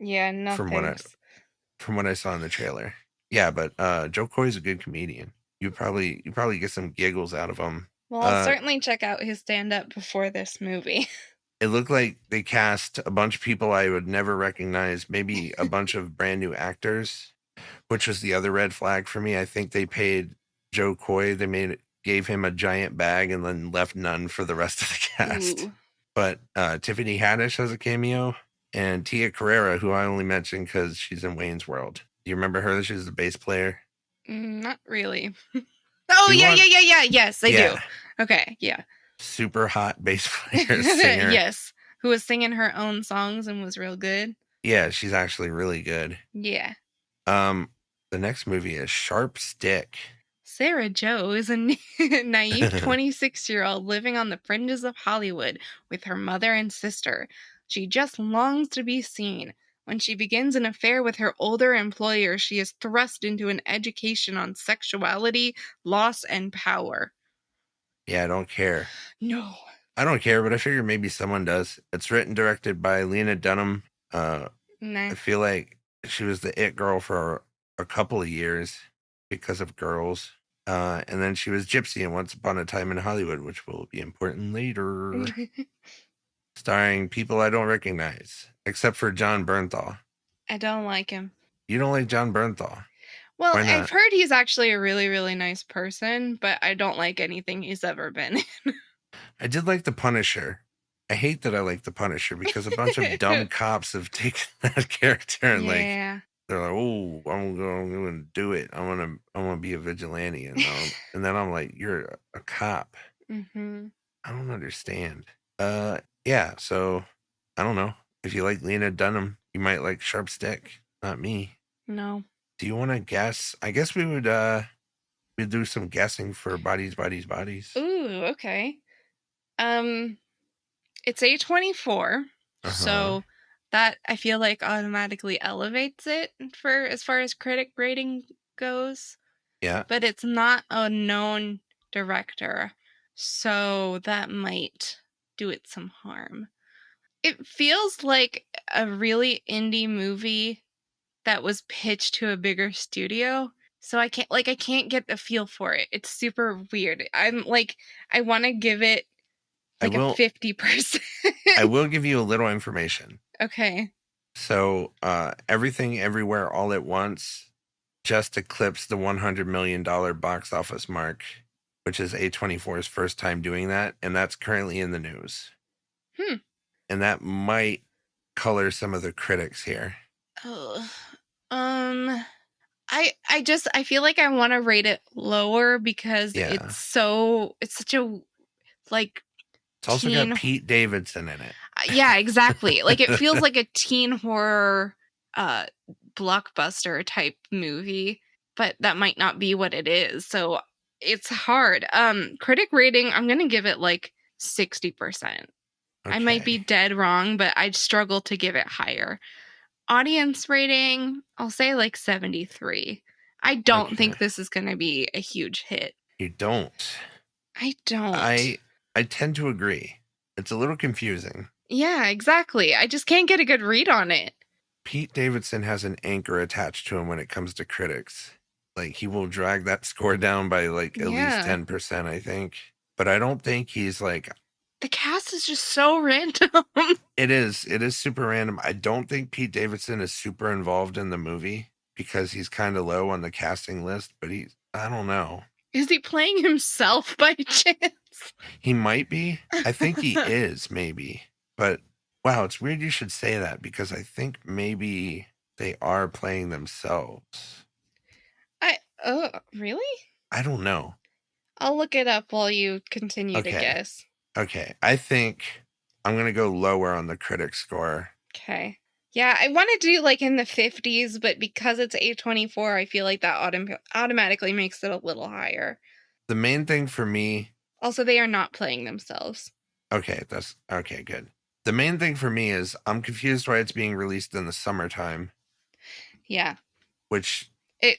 Yeah, no from what I saw in the trailer. Yeah, but Joe Coy's a good comedian. You probably get some giggles out of him. Well, I'll certainly check out his stand-up before this movie. It looked like they cast a bunch of people I would never recognize, maybe a bunch of brand new actors, which was the other red flag for me. I think they paid Joe Coy, gave him a giant bag and then left none for the rest of the cast. Ooh. But Tiffany Haddish has a cameo, and Tia Carrera, who I only mentioned because she's in Wayne's World. Do you remember her? She's the bass player. Not really. Oh, yeah. Yes, I do. Okay, yeah. Super hot bass player, singer. Yes, who was singing her own songs and was real good. Yeah, she's actually really good. Yeah. The The next movie is Sharp Stick. Sarah Jo is a naive 26-year-old living on the fringes of Hollywood with her mother and sister. She just longs to be seen. When she begins an affair with her older employer, she is thrust into an education on sexuality, loss, and power. Yeah, I don't care. No. I don't care, but I figure maybe someone does. It's written and directed by Lena Dunham. Nah. I feel like she was the it girl for a couple of years because of Girls. And then she was Gypsy in Once Upon a Time in Hollywood, which will be important later. Starring people I don't recognize, except for John Bernthal. I don't like him. You don't like John Bernthal? Well, Why not? I've heard he's actually a really, really nice person, but I don't like anything he's ever been in. I did like The Punisher. I hate that I like The Punisher because a bunch of dumb cops have taken that character and Yeah. they're like, oh, I'm gonna do it. I'm gonna be a vigilante, and then I'm like, you're a cop. Mm-hmm. I don't understand. Yeah. So I don't know. If you like Lena Dunham, you might like Sharp Stick. Not me. No. Do you want to guess? I guess we would we'd do some guessing for bodies. Ooh, okay. It's A24, so that I feel like automatically elevates it for as far as critic rating goes. Yeah. But it's not a known director, so that might do it some harm. It feels like a really indie movie that was pitched to a bigger studio. So I can't get the feel for it. It's super weird. I'm like, I want to give it like a 50%. I will give you a little information. Okay. So Everything Everywhere All at Once just eclipsed the $100 million box office mark, which is A24's first time doing that, and that's currently in the news. And that might color some of the critics here. Oh. I feel like I want to rate it lower because it's such a like it's also got Pete Davidson in it. Yeah, exactly. Like it feels like a teen horror blockbuster type movie, but that might not be what it is. So it's hard. Critic rating, I'm going to give it like 60%. Okay. I might be dead wrong, but I'd struggle to give it higher. Audience rating, I'll say like 73. I don't think this is going to be a huge hit. You don't? I don't. I tend to agree. It's a little confusing. Yeah, exactly. I just can't get a good read on it. Pete Davidson has an anchor attached to him when it comes to critics. Like, he will drag that score down by like at least 10%, I think. But I don't think he's like... The cast is just so random. It is super random. I don't think Pete Davidson is super involved in the movie because he's kind of low on the casting list, but I don't know. Is he playing himself by chance? He might be. I think he is, maybe. But wow, it's weird you should say that because I think maybe they are playing themselves. Really? I don't know. I'll look it up while you continue to guess. Okay, I think I'm going to go lower on the critic score. Okay. Yeah, I want to do like in the 50s, but because it's A24, I feel like that automatically makes it a little higher. The main thing for me... Also, they are not playing themselves. Okay, good. The main thing for me is I'm confused why it's being released in the summertime. Yeah. Which...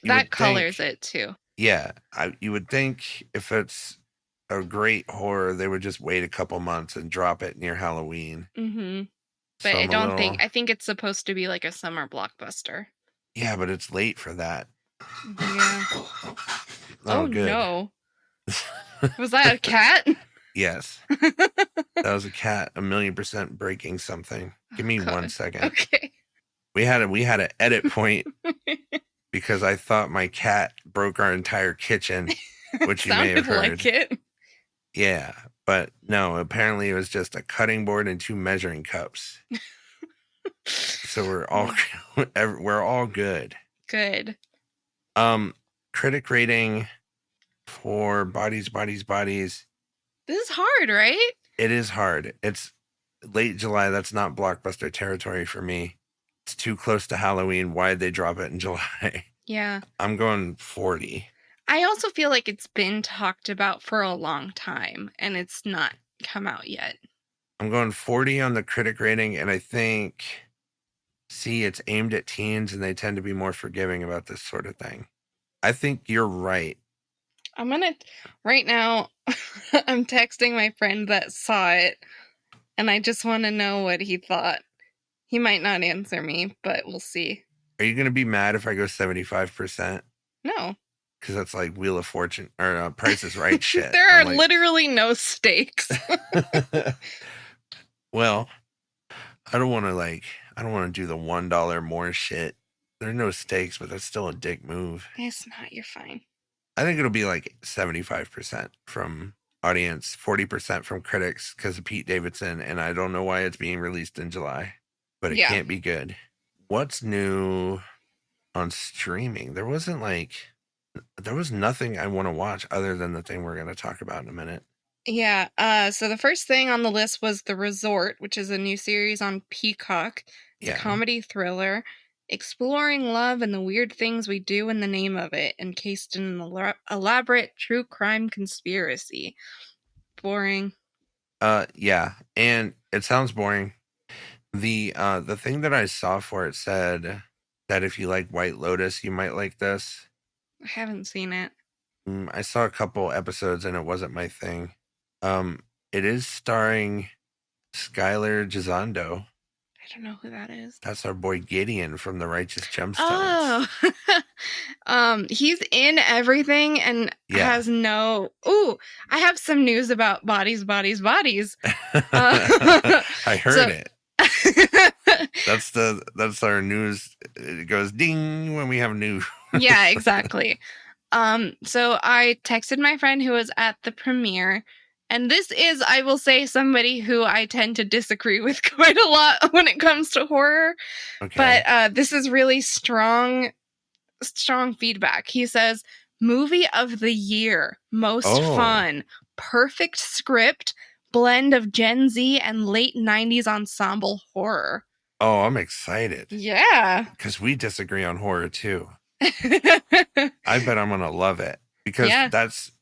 that colors it too. Yeah, you would think if it's a great horror, they would just wait a couple months and drop it near Halloween. Mm-hmm. But so I think it's supposed to be like a summer blockbuster. Yeah, but it's late for that. Yeah. Oh good. No. Was that a cat? Yes. That was a cat 1,000,000% breaking something. Give me 1 second. Okay. We had an edit point because I thought my cat broke our entire kitchen, which you may have heard. Like it. Yeah, but no, apparently it was just a cutting board and 2 measuring cups. So we're all good. Good. Critic rating for Bodies. This is hard, right? It is hard. It's late July. That's not blockbuster territory for me. It's too close to Halloween. Why'd they drop it in July? Yeah. I'm going 40. I also feel like it's been talked about for a long time, and it's not come out yet. I'm going 40 on the critic rating, and I think, it's aimed at teens, and they tend to be more forgiving about this sort of thing. I think you're right. I'm gonna, right now, I'm texting my friend that saw it, and I just want to know what he thought. He might not answer me, but we'll see. Are you going to be mad if I go 75%? No. Because that's like Wheel of Fortune or Price is Right shit. There are literally no stakes. Well, I don't want to do the $1 more shit. There are no stakes, but that's still a dick move. It's not. You're fine. I think it'll be like 75% from audience, 40% from critics because of Pete Davidson, and I don't know why it's being released in July, but it can't be good. What's new on streaming? There was nothing I want to watch other than the thing we're going to talk about in a minute. Yeah. So the first thing on the list was The Resort, which is a new series on Peacock. It's a comedy thriller exploring love and the weird things we do in the name of it, encased in an elaborate true crime conspiracy. Boring. Yeah, and it sounds boring. The thing that I saw for it said that if you like White Lotus, you might like this. I haven't seen it. I saw a couple episodes and it wasn't my thing. It is starring Skylar Gisondo. I don't know who that is. That's our boy Gideon from The Righteous Gemstones. Oh, he's in everything and has no. Ooh, I have some news about bodies. I heard it. That's our news. It goes ding when we have news. Yeah, exactly. So I texted my friend who was at the premiere, and this is, I will say, somebody who I tend to disagree with quite a lot when it comes to horror. Okay. But this is really strong feedback. He says, movie of the year, most fun, perfect script, blend of Gen Z and late 90s ensemble horror. Oh, I'm excited. Yeah. Because we disagree on horror too. I bet I'm gonna love it because that's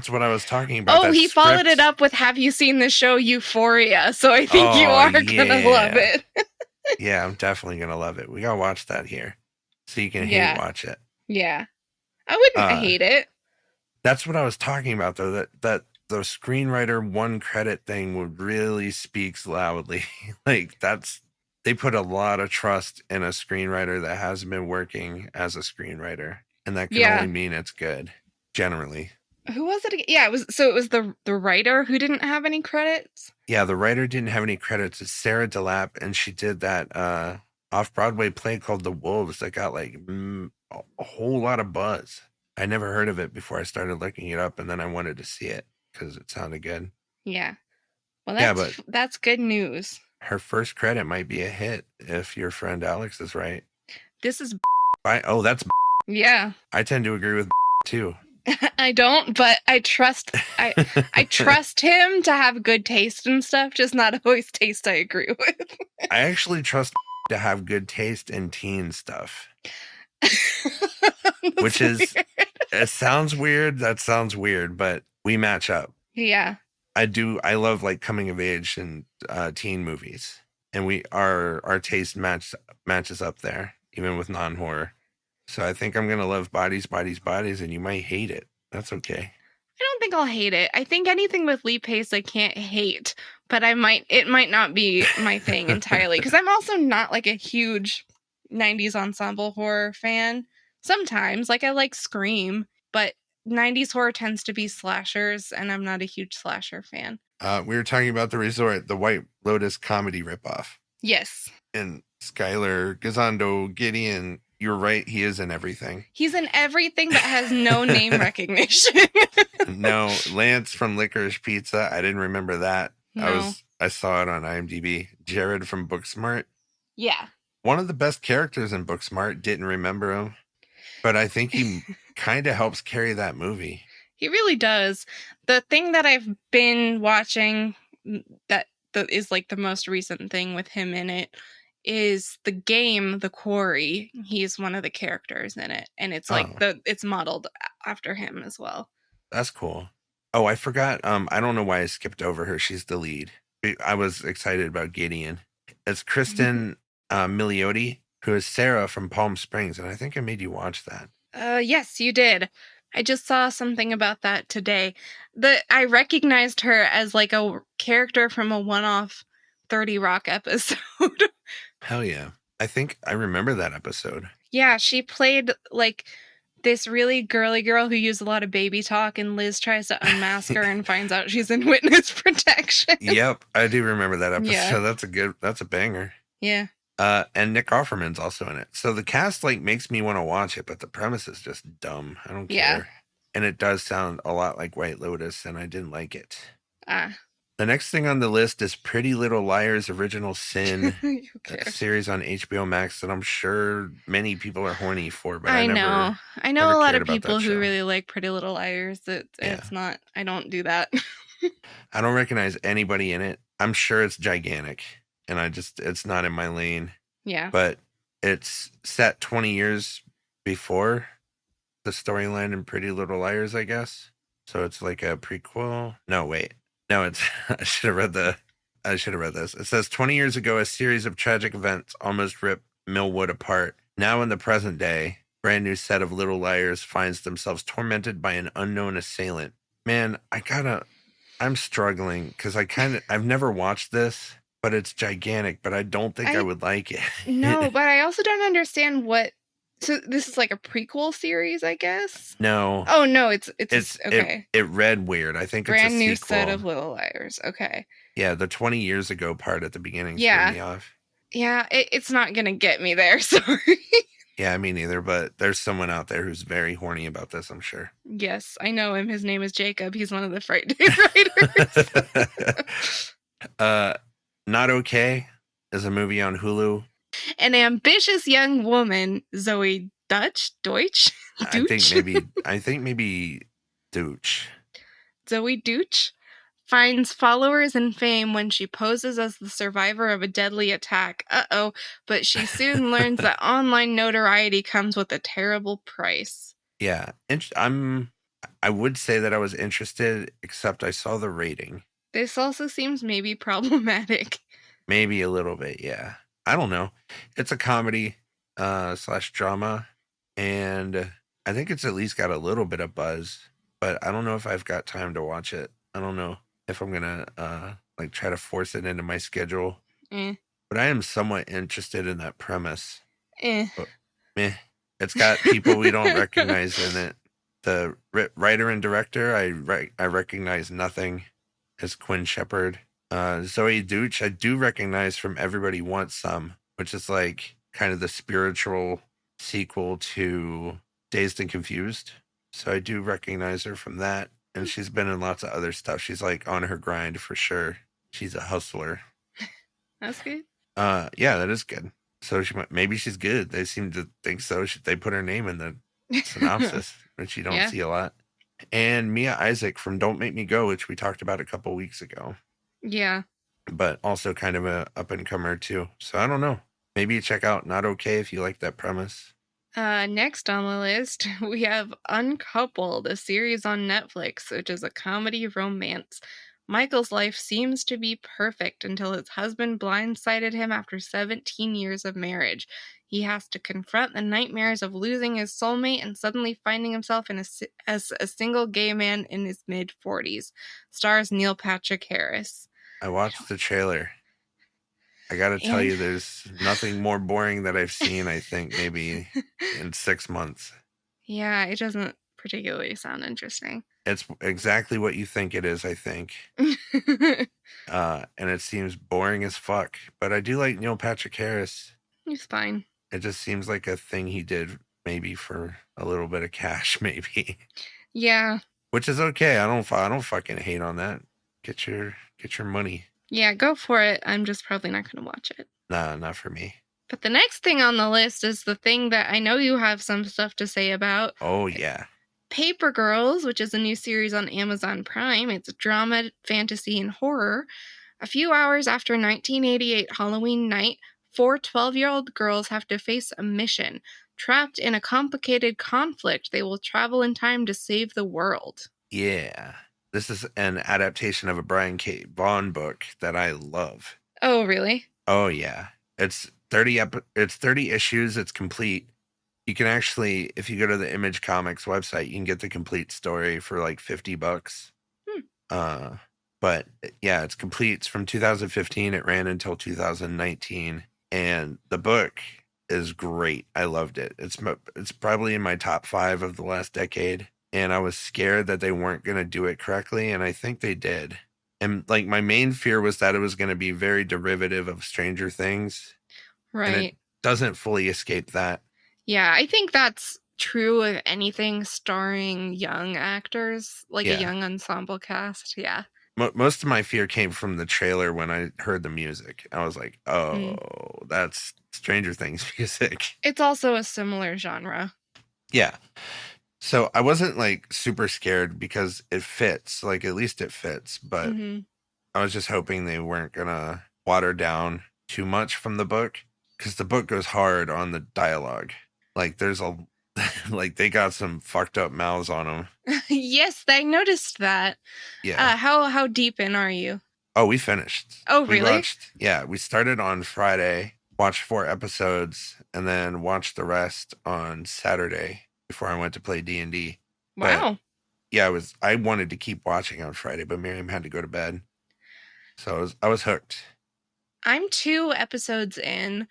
what I was talking about. Oh, he followed it up with, have you seen the show Euphoria? So I think you are gonna love it. Yeah, I'm definitely gonna love it. We gotta watch that here so you can hate watch it. Yeah, I wouldn't hate it. That's what I was talking about though, that the screenwriter one credit thing would really speaks loudly. Like they put a lot of trust in a screenwriter that hasn't been working as a screenwriter. And that can only mean it's good, generally. Who was it again? Yeah, it was the writer who didn't have any credits? Yeah, the writer didn't have any credits. It's Sarah DeLapp, and she did that off-Broadway play called The Wolves that got like a whole lot of buzz. I never heard of it before I started looking it up, and then I wanted to see it because it sounded good. Yeah. Well, that's good news. Her first credit might be a hit if your friend Alex is right. This is that's yeah. I tend to agree with too. I don't, but I trust I trust him to have good taste and stuff, just not always taste I agree with. I actually trust to have good taste in teen stuff. Which is weird. It sounds weird. That sounds weird, but we match up. Yeah. I love like coming of age and teen movies, and our taste matches up there, even with non-horror. So I think I'm gonna love Bodies, and you might hate it. That's okay. I don't think I'll hate it. I think anything with Lee Pace I can't hate, but it might not be my thing entirely because I'm also not like a huge 90s ensemble horror fan. Sometimes, like I like Scream, but 90s horror tends to be slashers, and I'm not a huge slasher fan. We were talking about The Resort, the White Lotus comedy ripoff. Yes. And Skylar Gisondo, Gideon, you're right, he is in everything. He's in everything that has no name recognition. No, Lance from Licorice Pizza, I didn't remember that. No. I saw it on IMDb. Jared from Booksmart. Yeah. One of the best characters in Booksmart, didn't remember him. But I think he kind of helps carry that movie. He really does. The thing that I've been watching that is like the most recent thing with him in it is the game The Quarry. He's one of the characters in it, and it's like it's modeled after him as well. That's cool. Oh, I forgot. I don't know why I skipped over her. She's the lead. I was excited about Gideon. It's Kristen Milioti, who is Sarah from Palm Springs, and I think I made you watch that. Yes, you did. I just saw something about that today. I recognized her as like a character from a one-off 30 Rock episode. Hell yeah. I think I remember that episode. Yeah, she played like this really girly girl who used a lot of baby talk, and Liz tries to unmask her and finds out she's in witness protection. Yep, I do remember that episode. Yeah. That's a banger. Yeah. And Nick Offerman's also in it. So the cast like makes me want to watch it, but the premise is just dumb. I don't care. Yeah. And it does sound a lot like White Lotus, and I didn't like it. Ah. The next thing on the list is Pretty Little Liars Original Sin, a series on HBO Max that I'm sure many people are horny for. But I know a lot of people who really like Pretty Little Liars. It's not. I don't do that. I don't recognize anybody in it. I'm sure it's gigantic, and it's not in my lane. Yeah. But it's set 20 years before the storyline in Pretty Little Liars, I guess. So it's like a prequel. No, wait. No, it's I should have read this. It says 20 years ago, a series of tragic events almost ripped Millwood apart. Now in the present day, brand new set of little liars finds themselves tormented by an unknown assailant. Man, I'm struggling because I've never watched this, but it's gigantic, but I don't think I would like it. No, but I also don't understand what. So this is like a prequel series, I guess? No. Oh, no, it's okay. It read weird. I think brand it's a new sequel. set of Little Liars. Okay. Yeah, the 20 years ago part at the beginning threw me off. Yeah, it's not going to get me there, sorry. Yeah, me neither, but there's someone out there who's very horny about this, I'm sure. Yes, I know him. His name is Jacob. He's one of the Fright Day writers. Not Okay is a movie on Hulu. An ambitious young woman, Zoe Deutsch? I think maybe Deutsch. Zoe Deutsch finds followers and fame when she poses as the survivor of a deadly attack. But she soon learns that online notoriety comes with a terrible price. Yeah, I would say that I was interested, except I saw the rating. This also seems maybe problematic. Maybe a little bit, yeah. I don't know. It's a comedy / drama, and I think it's at least got a little bit of buzz, but I don't know if I've got time to watch it. I don't know if I'm gonna try to force it into my schedule. But I am somewhat interested in that premise. But, it's got people we don't recognize in it. The writer and director, I recognize nothing as Quinn Shepard. Zoe Deutsch, I do recognize from Everybody Wants Some, which is like kind of the spiritual sequel to Dazed and Confused. So I do recognize her from that. And she's been in lots of other stuff. She's like on her grind for sure. She's a hustler. That's good. Yeah, that is good. So maybe she's good. They seem to think so. They put her name in the synopsis, which you don't see a lot. And Mia Isaac from Don't Make Me Go, which we talked about a couple weeks ago. Yeah. But also kind of a up-and-comer too. So I don't know. Maybe you check out Not Okay if you like that premise. Next on the list, we have Uncoupled, a series on Netflix, which is a comedy romance. Michael's life seems to be perfect until his husband blindsided him after 17 years of marriage. He has to confront the nightmares of losing his soulmate and suddenly finding himself as a single gay man in his mid-40s. Stars Neil Patrick Harris. I watched the trailer. I gotta tell you, there's nothing more boring that I've seen, I think, maybe in 6 months. Yeah, it doesn't particularly sound interesting. It's exactly what you think it is, I think. And it seems boring as fuck. But I do like Neil Patrick Harris. He's fine. It just seems like a thing he did maybe for a little bit of cash, maybe. Yeah. Which is okay. I don't fucking hate on that. Get your money. Yeah, go for it. I'm just probably not going to watch it. Nah, not for me. But the next thing on the list is the thing that I know you have some stuff to say about. Oh, yeah. Paper Girls, which is a new series on Amazon Prime. It's drama, fantasy, and horror. A few hours after 1988 Halloween night, 4 12-year-old girls have to face a mission. Trapped in a complicated conflict, they will travel in time to save the world. Yeah. This is an adaptation of a Brian K. Vaughan book that I love. Oh, really? Oh, yeah. It's 30 issues. It's complete. You can actually, if you go to the Image Comics website, you can get the complete story for like $50. But yeah, it's complete. It's from 2015. It ran until 2019, and the book is great. I loved it. It's probably in my top 5 of the last decade, and I was scared that they weren't going to do it correctly, and I think they did. And like my main fear was that it was going to be very derivative of Stranger Things. Right. And it doesn't fully escape that. Yeah, I think that's true of anything starring young actors, like a young ensemble cast. Yeah. Most of my fear came from the trailer when I heard the music. I was like, oh, that's Stranger Things music. It's also a similar genre. Yeah. So I wasn't like super scared because it fits. Like at least it fits. But I was just hoping they weren't going to water down too much from the book, because the book goes hard on the dialogue. Like there's like they got some fucked up mouths on them. Yes, I noticed that. Yeah. How deep in are you? Oh, we finished. Oh, really? We started on Friday, watched 4 episodes, and then watched the rest on Saturday before I went to play D&D. Wow. But, yeah, I wanted to keep watching on Friday, but Miriam had to go to bed. So I was hooked. I'm 2 episodes in.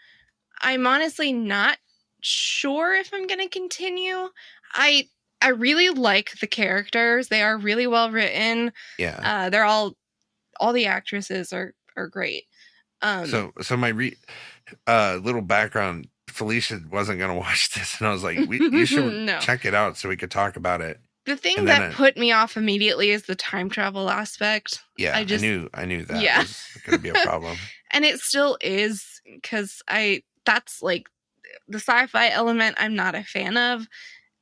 I'm honestly not sure if I'm going to continue. I really like the characters. They are really well written. Yeah. They're all the actresses are great. So my little background, Felicia wasn't going to watch this, and I was like, you should check it out so we could talk about it. The thing that put me off immediately is the time travel aspect. Yeah, I knew that was going to be a problem. And it still is, because that's like the sci-fi element I'm not a fan of,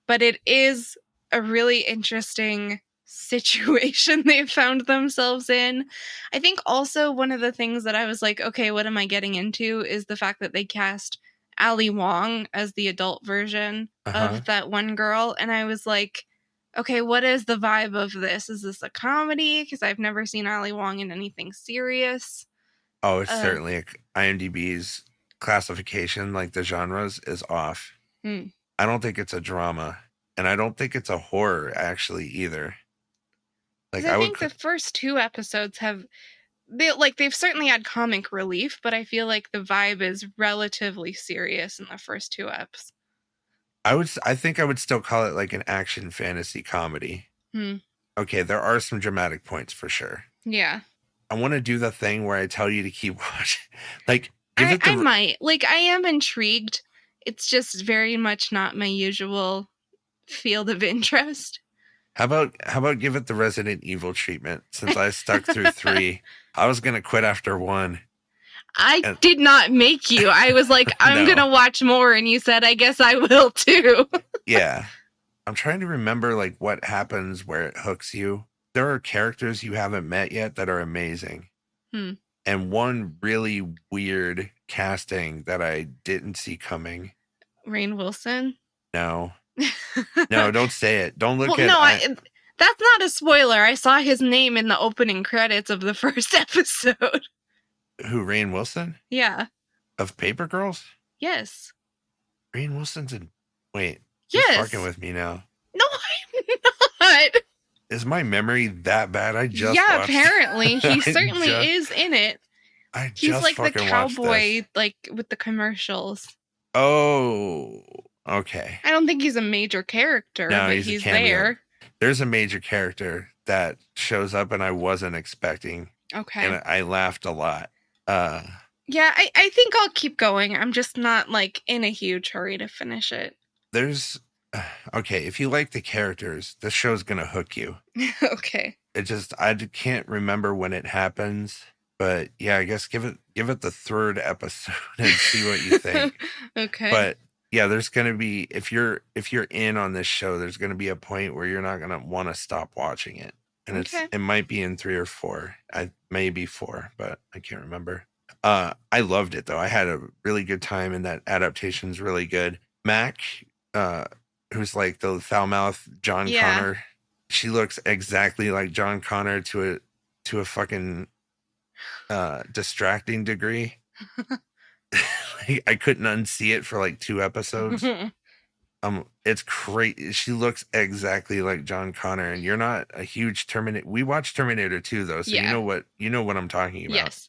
but it is a really interesting situation they've found themselves in. I think also one of the things that I was like, okay, what am I getting into, is the fact that they cast Ali Wong as the adult version of that one girl. And I was like, okay, what is the vibe of this? Is this a comedy? Because I've never seen Ali Wong in anything serious. Oh, it's certainly IMDb's classification, like the genres, is off. I don't think it's a drama, and I don't think it's a horror actually either. Like I think the first 2 episodes they've certainly had comic relief, but I feel like the vibe is relatively serious in the first 2 eps. I think I would still call it like an action fantasy comedy. Okay, there are some dramatic points for sure. Yeah. I want to do the thing where I tell you to keep watching. Like, I might. Like, I am intrigued. It's just very much not my usual field of interest. How about give it the Resident Evil treatment? Since I stuck through 3, I was gonna quit after 1. I did not make you. I was like, I'm gonna watch more, and you said, I guess I will too. Yeah. I'm trying to remember like what happens where it hooks you. There are characters you haven't met yet that are amazing. And one really weird casting that I didn't see coming. Rainn Wilson? No. No, don't say it. Don't look at it. That's not a spoiler. I saw his name in the opening credits of the first episode. Who, Rainn Wilson? Yeah. Of Paper Girls? Yes. Rainn Wilson's in... Wait. Yes. You're fucking with me now. No, I'm not. Is my memory that bad? I just watched... apparently. He certainly is in it. He's like the cowboy, like, with the commercials. Oh, okay. I don't think he's a major character, but he's there. There's a major character that shows up and I wasn't expecting. Okay. And I laughed a lot. Yeah, I think I'll keep going. I'm just not, like, in a huge hurry to finish it. Okay, if you like the characters, the show's gonna hook you. Okay. I can't remember when it happens, but yeah, I guess give it the 3rd episode and see what you think. Okay. But yeah, there's gonna be, if you're in on this show, there's gonna be a point where you're not gonna want to stop watching it, and it might be in 3 or 4. I maybe 4, but I can't remember. I loved it though. I had a really good time, and that adaptation's really good. Mac, who's like the foul mouth John Connor, she looks exactly like John Connor to a fucking distracting degree. I couldn't unsee it for like 2 episodes. It's crazy. She looks exactly like John Connor, and you're not a huge Terminator. We watched Terminator 2 though, so you know what I'm talking about.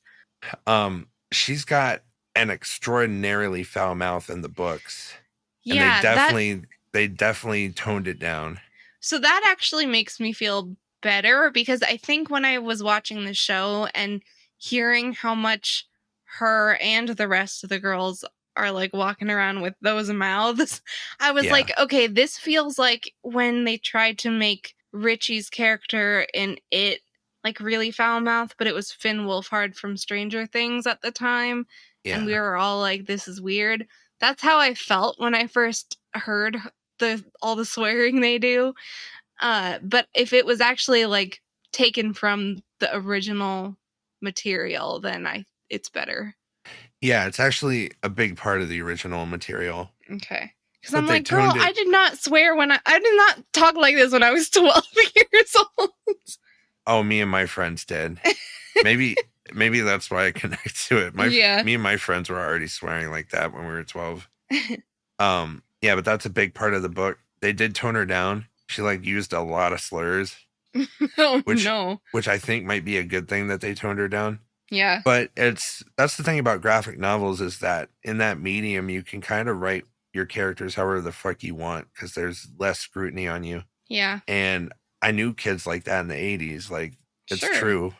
Yes. She's got an extraordinarily foul mouth in the books. Yeah, and they definitely toned it down. So that actually makes me feel better, because I think when I was watching the show and hearing how much her and the rest of the girls are like walking around with those mouths, I was like, okay, this feels like when they tried to make Richie's character in It like really foul mouth, but it was Finn Wolfhard from Stranger Things at the time. And we were all like, this is weird. That's how I felt when I first heard all the swearing they do. But if it was actually like taken from the original material, then it's better. Yeah, it's actually a big part of the original material. Okay. Because I'm like, girl, I did not swear I did not talk like this when I was 12 years old. Oh, me and my friends did. Maybe that's why I connect to it. Me and my friends were already swearing like that when we were 12. Yeah, but that's a big part of the book. They did tone her down. She like used a lot of slurs. Which I think might be a good thing that they toned her down. Yeah. But that's the thing about graphic novels, is that in that medium you can kind of write your characters however the fuck you want, because there's less scrutiny on you. Yeah. And I knew kids like that in the 80s. Like, it's true.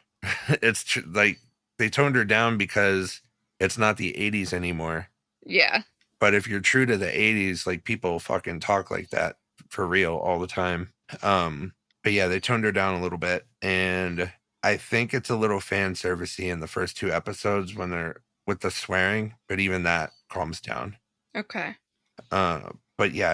It's true. Like, they toned her down because it's not the 80s anymore. Yeah. But if you're true to the 80s, like, people fucking talk like that for real all the time. But yeah, they toned her down a little bit, and I think it's a little fan servicey in the first 2 episodes when they're with the swearing, but even that calms down. Okay. But yeah,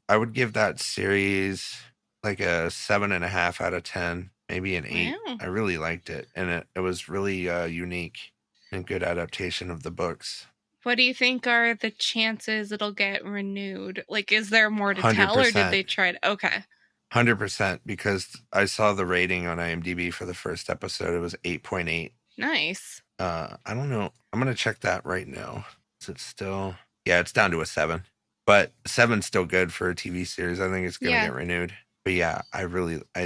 I would give that series like a 7.5 out of 10, maybe an 8. Wow. I really liked it, and it was really unique and good adaptation of the books. What do you think are the chances it'll get renewed? Like, is there more to 100%. tell, or did they try to? Okay. 100%, because I saw the rating on IMDb for the first episode. It was 8.8. Nice. I don't know. I'm going to check that right now. Is it still? Yeah, it's down to a 7. But 7's still good for a TV series. I think it's going to get renewed. But yeah, I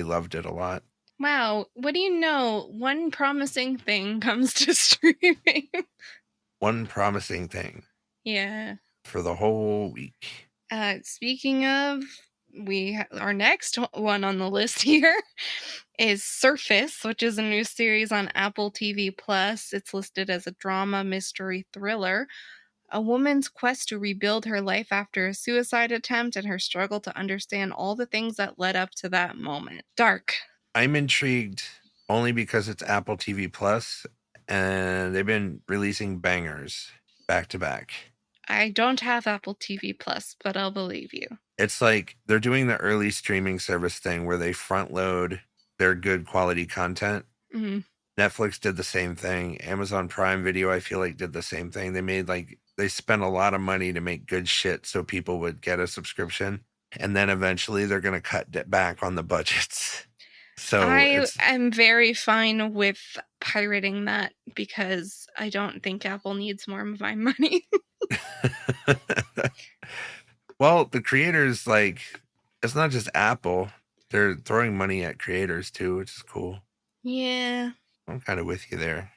loved it a lot. Wow. What do you know? One promising thing comes to streaming. One promising thing. Yeah. For the whole week. Speaking of, our next one on the list here is Surface, which is a new series on Apple TV+. It's listed as a drama, mystery, thriller. A woman's quest to rebuild her life after a suicide attempt and her struggle to understand all the things that led up to that moment. Dark. I'm intrigued only because it's Apple TV+, and they've been releasing bangers back to back. I don't have Apple TV+, but I'll believe you. It's like they're doing the early streaming service thing where they front load their good quality content. Mm-hmm. Netflix did the same thing. Amazon Prime Video, I feel like, did the same thing. They spent a lot of money to make good shit so people would get a subscription. And then eventually they're going to cut back on the budgets. So I am very fine with pirating that, because I don't think Apple needs more of my money. Well, the creators, like, it's not just Apple. They're throwing money at creators too, which is cool. Yeah. I'm kind of with you there.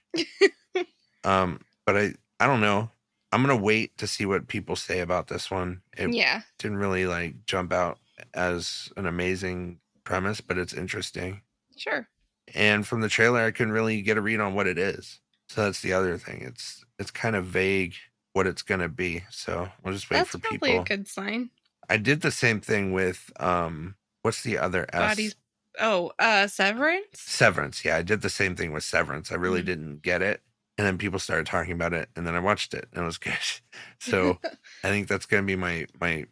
But I don't know. I'm going to wait to see what people say about this one. It didn't really like jump out as an amazing premise, but it's interesting. Sure. And from the trailer, I couldn't really get a read on what it is. So that's the other thing. It's kind of vague what it's going to be. So we'll just wait for people. That's probably a good sign. I did the same thing with, what's the other S? Severance? Severance. Yeah, I did the same thing with Severance. I really didn't get it. And then people started talking about it, and then I watched it, and it was good. So I think that's going to be my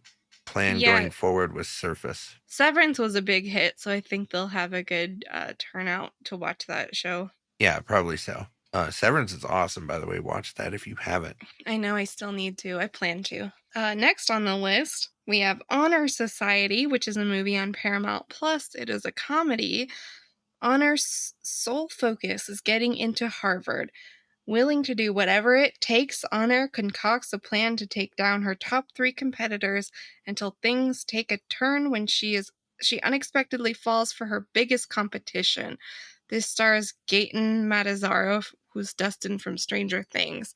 plan going forward with Surface. Severance was a big hit, so I think they'll have a good turnout to watch that show. Yeah, probably so. Severance is awesome, by the way. Watch that if you haven't. I know I still need to. I plan to. Next on the list, we have Honor Society, which is a movie on Paramount Plus. It is a comedy. Honor's sole focus is getting into Harvard. Willing to do whatever it takes, Honor concocts a plan to take down her top 3 competitors until things take a turn when she unexpectedly falls for her biggest competition. This stars Gaten Matazzaro, who's Dustin from Stranger Things.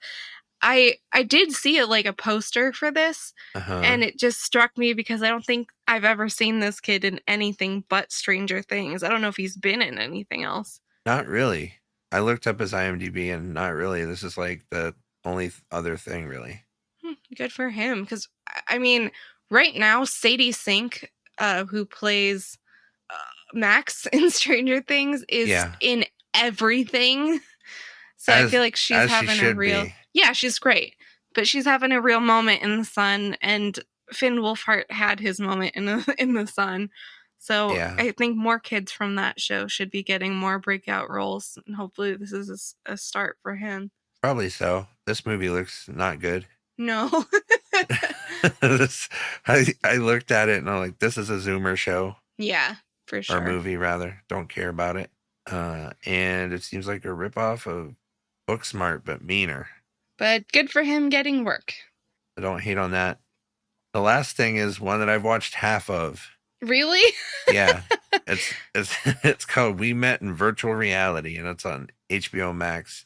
I did see it like a poster for this, and it just struck me because I don't think I've ever seen this kid in anything but Stranger Things. I don't know if he's been in anything else. Not really. I looked up his IMDb and not really. This is like the only other thing, really. Good for him. Because, I mean, right now, Sadie Sink, who plays Max in Stranger Things, is in everything. So I feel like she's having a real... Yeah, she's great. But she's having a real moment in the sun, and Finn Wolfhard had his moment in the sun. So I think more kids from that show should be getting more breakout roles, and hopefully this is a start for him. Probably so. This movie looks not good. No. I looked at it and I'm like, this is a Zoomer show. Yeah, for sure. Or movie, rather. Don't care about it. And it seems like a ripoff of Booksmart, but meaner. But good for him getting work. I don't hate on that. The last thing is one that I've watched half of. Really? Yeah. It's called We Met in Virtual Reality, and it's on HBO Max.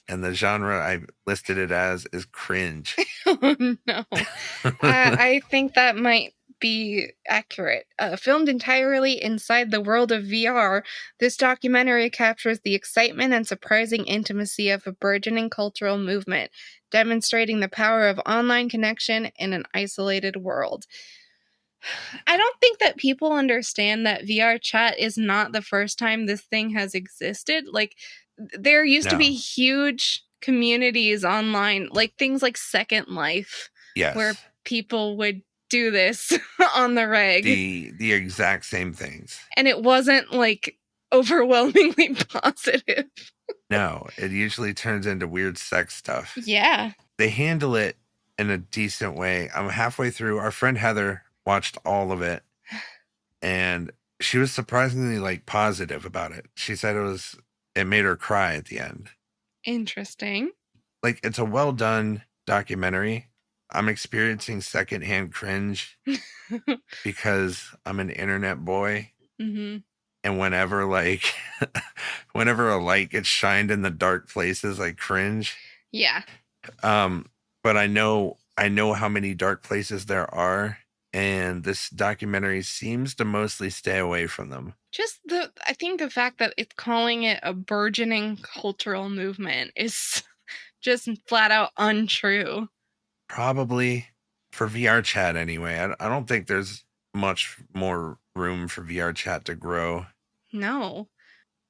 And the genre I listed it as is cringe. Oh, no. I think that might be accurate. Filmed entirely inside the world of VR, this documentary captures the excitement and surprising intimacy of a burgeoning cultural movement, demonstrating the power of online connection in an isolated world. I don't think that people understand that VR chat is not the first time this thing has existed. Like, there used to be huge communities online, like things like Second Life, where people would do this on the reg. The exact same things. And it wasn't like overwhelmingly positive. No, it usually turns into weird sex stuff. Yeah. They handle it in a decent way. I'm halfway through. Our friend Heather watched all of it, and she was surprisingly like positive about it. She said it made her cry at the end. Interesting. Like, it's a well done documentary. I'm experiencing secondhand cringe because I'm an internet boy. Mm-hmm. And whenever a light gets shined in the dark places, I cringe. Yeah. But I know how many dark places there are, and this documentary seems to mostly stay away from them. I think the fact that it's calling it a burgeoning cultural movement is just flat out untrue. Probably for VR chat anyway. I don't think there's much more room for VR chat to grow. No.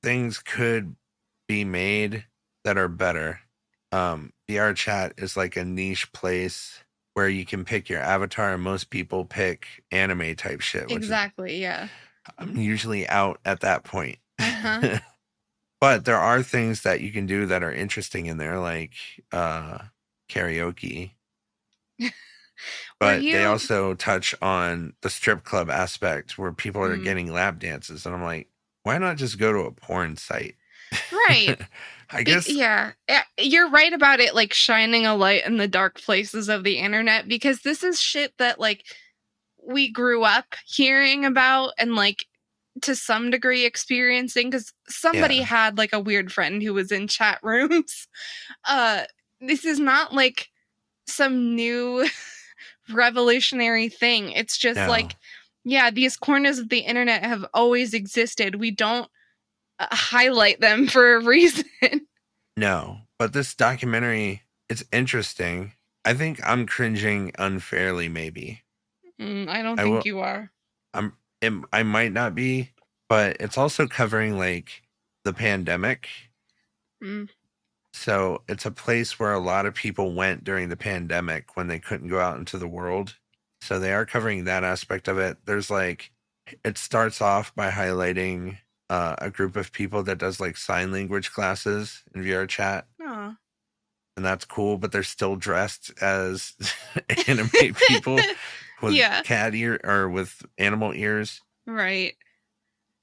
Things could be made that are better. VR chat is like a niche place where you can pick your avatar, and most people pick anime type shit. Exactly, yeah. I'm usually out at that point. Uh-huh. But there are things that you can do that are interesting in there, like karaoke. But they also touch on the strip club aspect where people are getting lap dances. And I'm like, why not just go to a porn site? Right. I guess. Yeah. You're right about it, like, shining a light in the dark places of the internet, because this is shit that, like, we grew up hearing about and, like, to some degree experiencing, because somebody had, like, a weird friend who was in chat rooms. This is not, like, some new revolutionary thing. It's just like, yeah, these corners of the internet have always existed. We don't highlight them for a reason. No, but this documentary, it's interesting. I think I'm cringing unfairly, maybe. I don't think you are. I might not be, but it's also covering like the pandemic. So it's a place where a lot of people went during the pandemic when they couldn't go out into the world. So they are covering that aspect of it. There's like, it starts off by highlighting a group of people that does like sign language classes in VR chat. Aw. And that's cool, but they're still dressed as anime people with Yeah. cat ear or with animal ears. Right.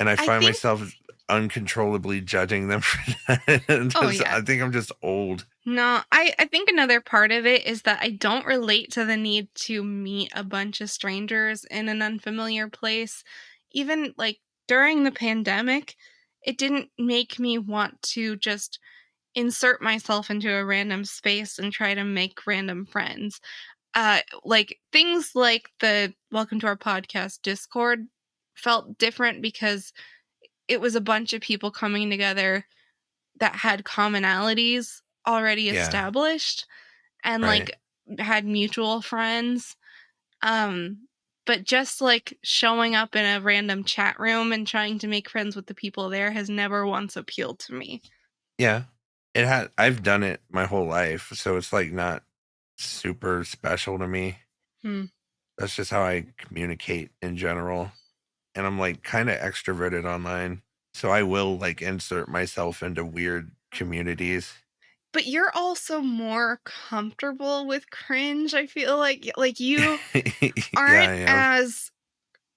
And I find think- myself uncontrollably judging them for that. Oh, yeah. I think I'm just old. No, I think another part of it is that I don't relate to the need to meet a bunch of strangers in an unfamiliar place. Even like during the pandemic, it didn't make me want to just insert myself into a random space and try to make random friends. Like things like the Welcome to Our Podcast Discord felt different because it was a bunch of people coming together that had commonalities already established and like had mutual friends. But just like showing up in a random chat room and trying to make friends with the people there has never once appealed to me. Yeah. I've done it my whole life, so it's like not super special to me. That's just how I communicate in general. And I'm like kind of extroverted online. So I will like insert myself into weird communities. But you're also more comfortable with cringe, I feel like you aren't as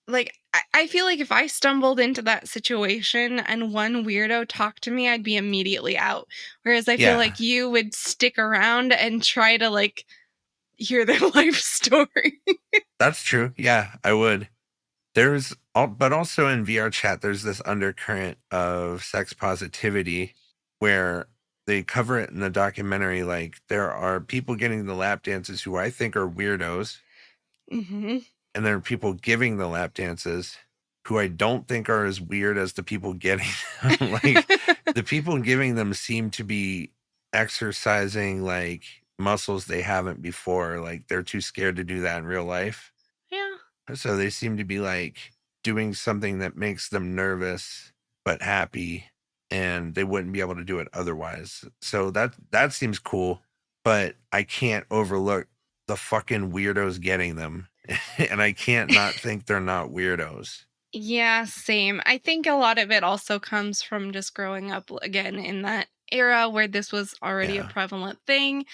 like I feel like if I stumbled into that situation and one weirdo talked to me, I'd be immediately out. Whereas I feel like you would stick around and try to like hear their life story. That's true. Yeah, I would. But also in VR chat, there's this undercurrent of sex positivity where they cover it in the documentary. Like there are people getting the lap dances who I think are weirdos. Mm-hmm. And there are people giving the lap dances who I don't think are as weird as the people getting them. Like the people giving them seem to be exercising like muscles they haven't before. Like they're too scared to do that in real life. Yeah. So they seem to be like doing something that makes them nervous but happy, and they wouldn't be able to do it otherwise. So that seems cool, but I can't overlook the fucking weirdos getting them. And I can't not think they're not weirdos. Yeah, same. I think a lot of it also comes from just growing up again in that era where this was already a prevalent thing.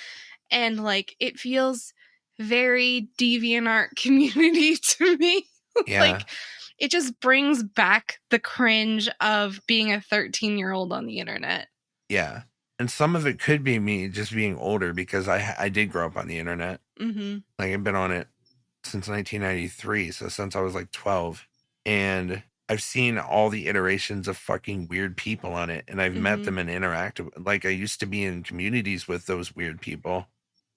And like it feels very DeviantArt community to me. Like it just brings back the cringe of being a 13-year-old on the internet. Yeah. And some of it could be me just being older because I did grow up on the internet. Mm-hmm. Like I've been on it since 1993, so since I was like 12, and I've seen all the iterations of fucking weird people on it, and I've met them and interacted. Like I used to be in communities with those weird people,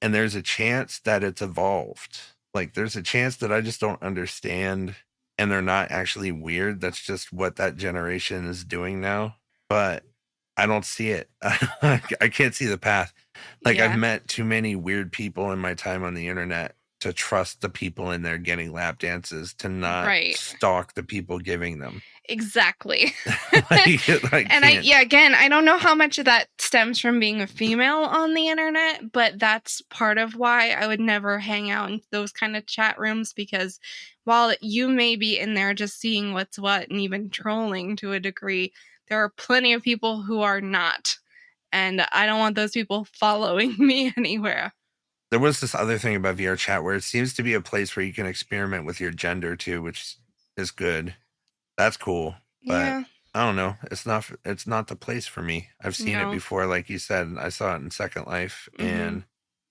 and there's a chance that it's evolved. Like there's a chance that I just don't understand, and they're not actually weird. That's just what that generation is doing now. But I don't see it. I can't see the path. Like I've met too many weird people in my time on the internet to trust the people in there getting lap dances, to not stalk the people giving them. Exactly. Again, I don't know how much of that stems from being a female on the internet, but that's part of why I would never hang out in those kind of chat rooms, because while you may be in there just seeing what's what and even trolling to a degree, there are plenty of people who are not. And I don't want those people following me anywhere. There was this other thing about VR chat where it seems to be a place where you can experiment with your gender too, which is good. That's cool. But I don't know. It's not the place for me. I've seen it before. Like you said, I saw it in Second Life, and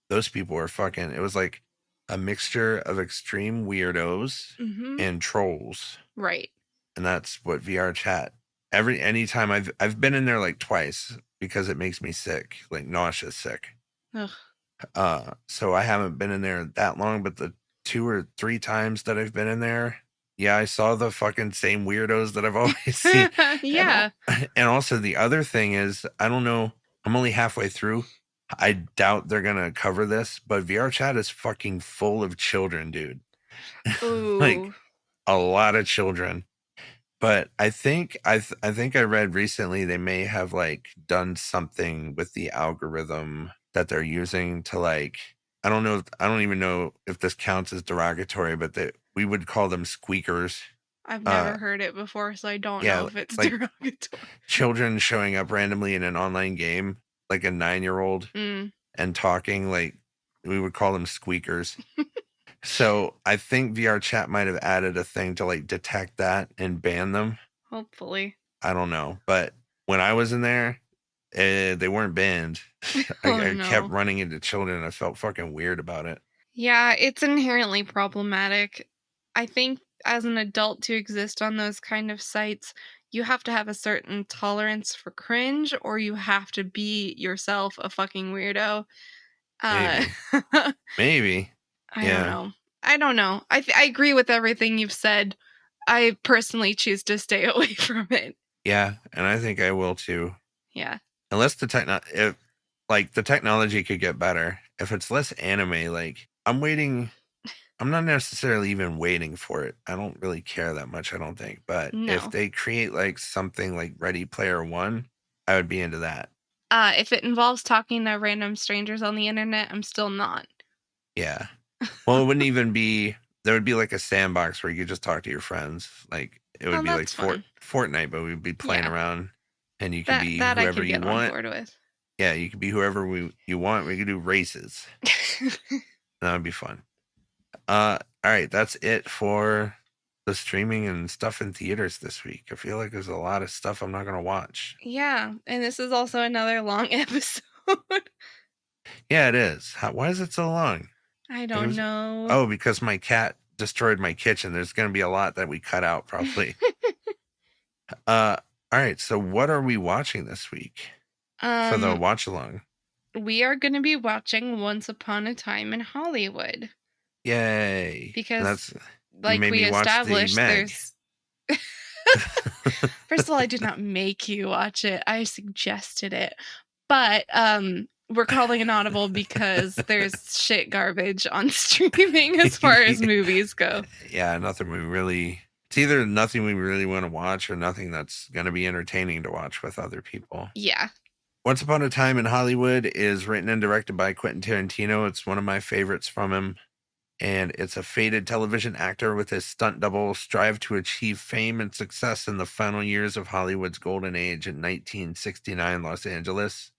those people were fucking, it was like a mixture of extreme weirdos and trolls. Right. And that's what VR chat, anytime I've been in there like twice because it makes me sick, like nauseous sick. Ugh. So I haven't been in there that long, but the 2 or 3 times that I've been in there, I saw the fucking same weirdos that I've always seen. And also the other thing is, I don't know, I'm only halfway through. I doubt they're gonna cover this, but VR chat is fucking full of children, dude. Like a lot of children. But I think I read recently they may have like done something with the algorithm that they're using to like, I don't even know if this counts as derogatory, but we would call them squeakers. I've never heard it before, so I don't know if it's like derogatory. Children showing up randomly in an online game, like a 9-year-old, and talking, like we would call them squeakers. So I think VR chat might have added a thing to like detect that and ban them. Hopefully. I don't know. But when I was in there, they weren't banned. I kept running into children and I felt fucking weird about it. Yeah, it's inherently problematic. I think as an adult to exist on those kind of sites, you have to have a certain tolerance for cringe, or you have to be yourself a fucking weirdo. Maybe. I don't know. I agree with everything you've said. I personally choose to stay away from it. Yeah, and I think I will too. Yeah. Unless the technology could get better. If it's less anime, like I'm not necessarily even waiting for it. I don't really care that much, I don't think. But if they create like something like Ready Player One, I would be into that. If it involves talking to random strangers on the internet, I'm still not. Yeah. Well, it wouldn't even be, there would be like a sandbox where you could just talk to your friends. Like it would be like Fortnite, but we'd be playing around and you could be whoever you want. On board with. Yeah, you could be whoever you want. We could do races. That would be fun. All right, that's it for the streaming and stuff in theaters this week. I feel like there's a lot of stuff I'm not going to watch. Yeah, and this is also another long episode. Yeah, it is. Why is it so long? I don't know. Oh, because my cat destroyed my kitchen. There's going to be a lot that we cut out probably. All right, so what are we watching this week for the watch along? We are going to be watching Once Upon a Time in Hollywood. Yay. Because like we established, there's First of all, I did not make you watch it. I suggested it. But we're calling an audible because there's shit garbage on streaming as far as movies go. Yeah, it's either nothing we really want to watch or nothing that's going to be entertaining to watch with other people. Yeah. Once Upon a Time in Hollywood is written and directed by Quentin Tarantino. It's one of my favorites from him. And it's a faded television actor with his stunt double strive to achieve fame and success in the final years of Hollywood's golden age in 1969 Los Angeles.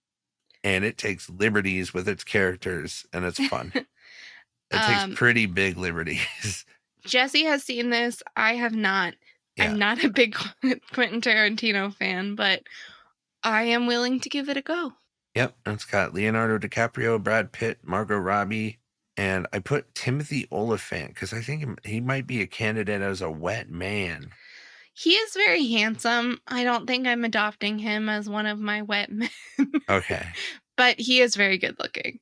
And it takes liberties with its characters, and it's fun. It takes pretty big liberties. Jesse has seen this. I have not. Yeah. I'm not a big Quentin Tarantino fan, but I am willing to give it a go. Yep. It's got Leonardo DiCaprio, Brad Pitt, Margot Robbie. And I put Timothy Olyphant because I think he might be a candidate as a wet man. He is very handsome. I don't think I'm adopting him as one of my wet men. Okay. But he is very good looking.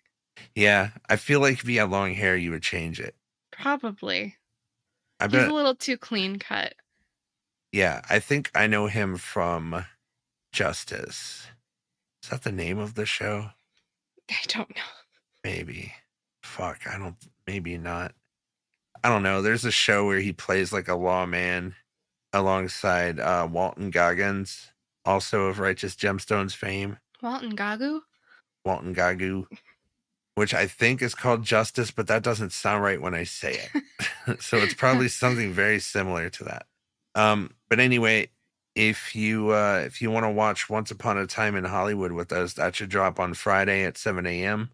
Yeah. I feel like if he had long hair, you would change it. Probably. He's a little too clean cut. Yeah. I think I know him from Justice. Is that the name of the show? I don't know. Maybe. Maybe not. I don't know. There's a show where he plays like a lawman alongside Walton Goggins, also of Righteous Gemstones fame. Walton Gagu, which I think is called Justice, but that doesn't sound right when I say it. So it's probably something very similar to that. But anyway, if you want to watch Once Upon a Time in Hollywood with us, that should drop on Friday at 7 a.m.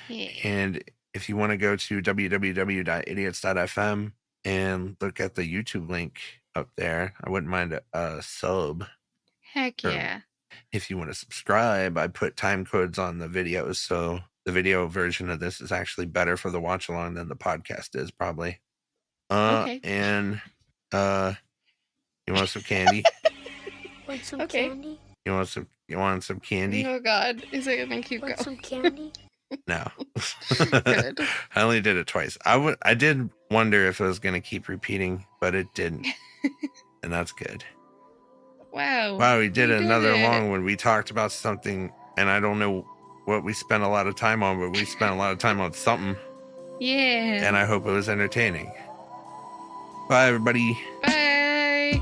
Yeah. And if you want to go to www.idiots.fm and look at the YouTube link up there, I wouldn't mind a sub. Heck yeah. If you want to subscribe, I put time codes on the videos, so the video version of this is actually better for the watch along than the podcast is probably. Okay. And you want some candy? Want some candy? You want some candy? Oh God, is it gonna keep going? Want some candy? No. Good. I only did it twice. I did wonder if it was gonna keep repeating, but it didn't. And that's good. Wow, we did another long one. We talked about something, and I don't know what we spent a lot of time on, but we spent a lot of time on something. Yeah. And I hope it was entertaining. Bye, everybody. Bye.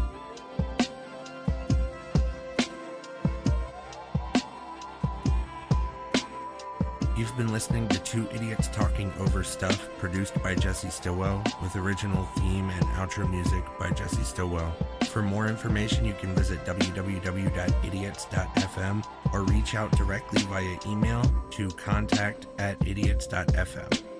You've been listening to Two Idiots Talking Over Stuff, produced by Jesse Stillwell, with original theme and outro music by Jesse Stillwell. For more information, you can visit www.idiots.fm or reach out directly via email to contact@idiots.fm.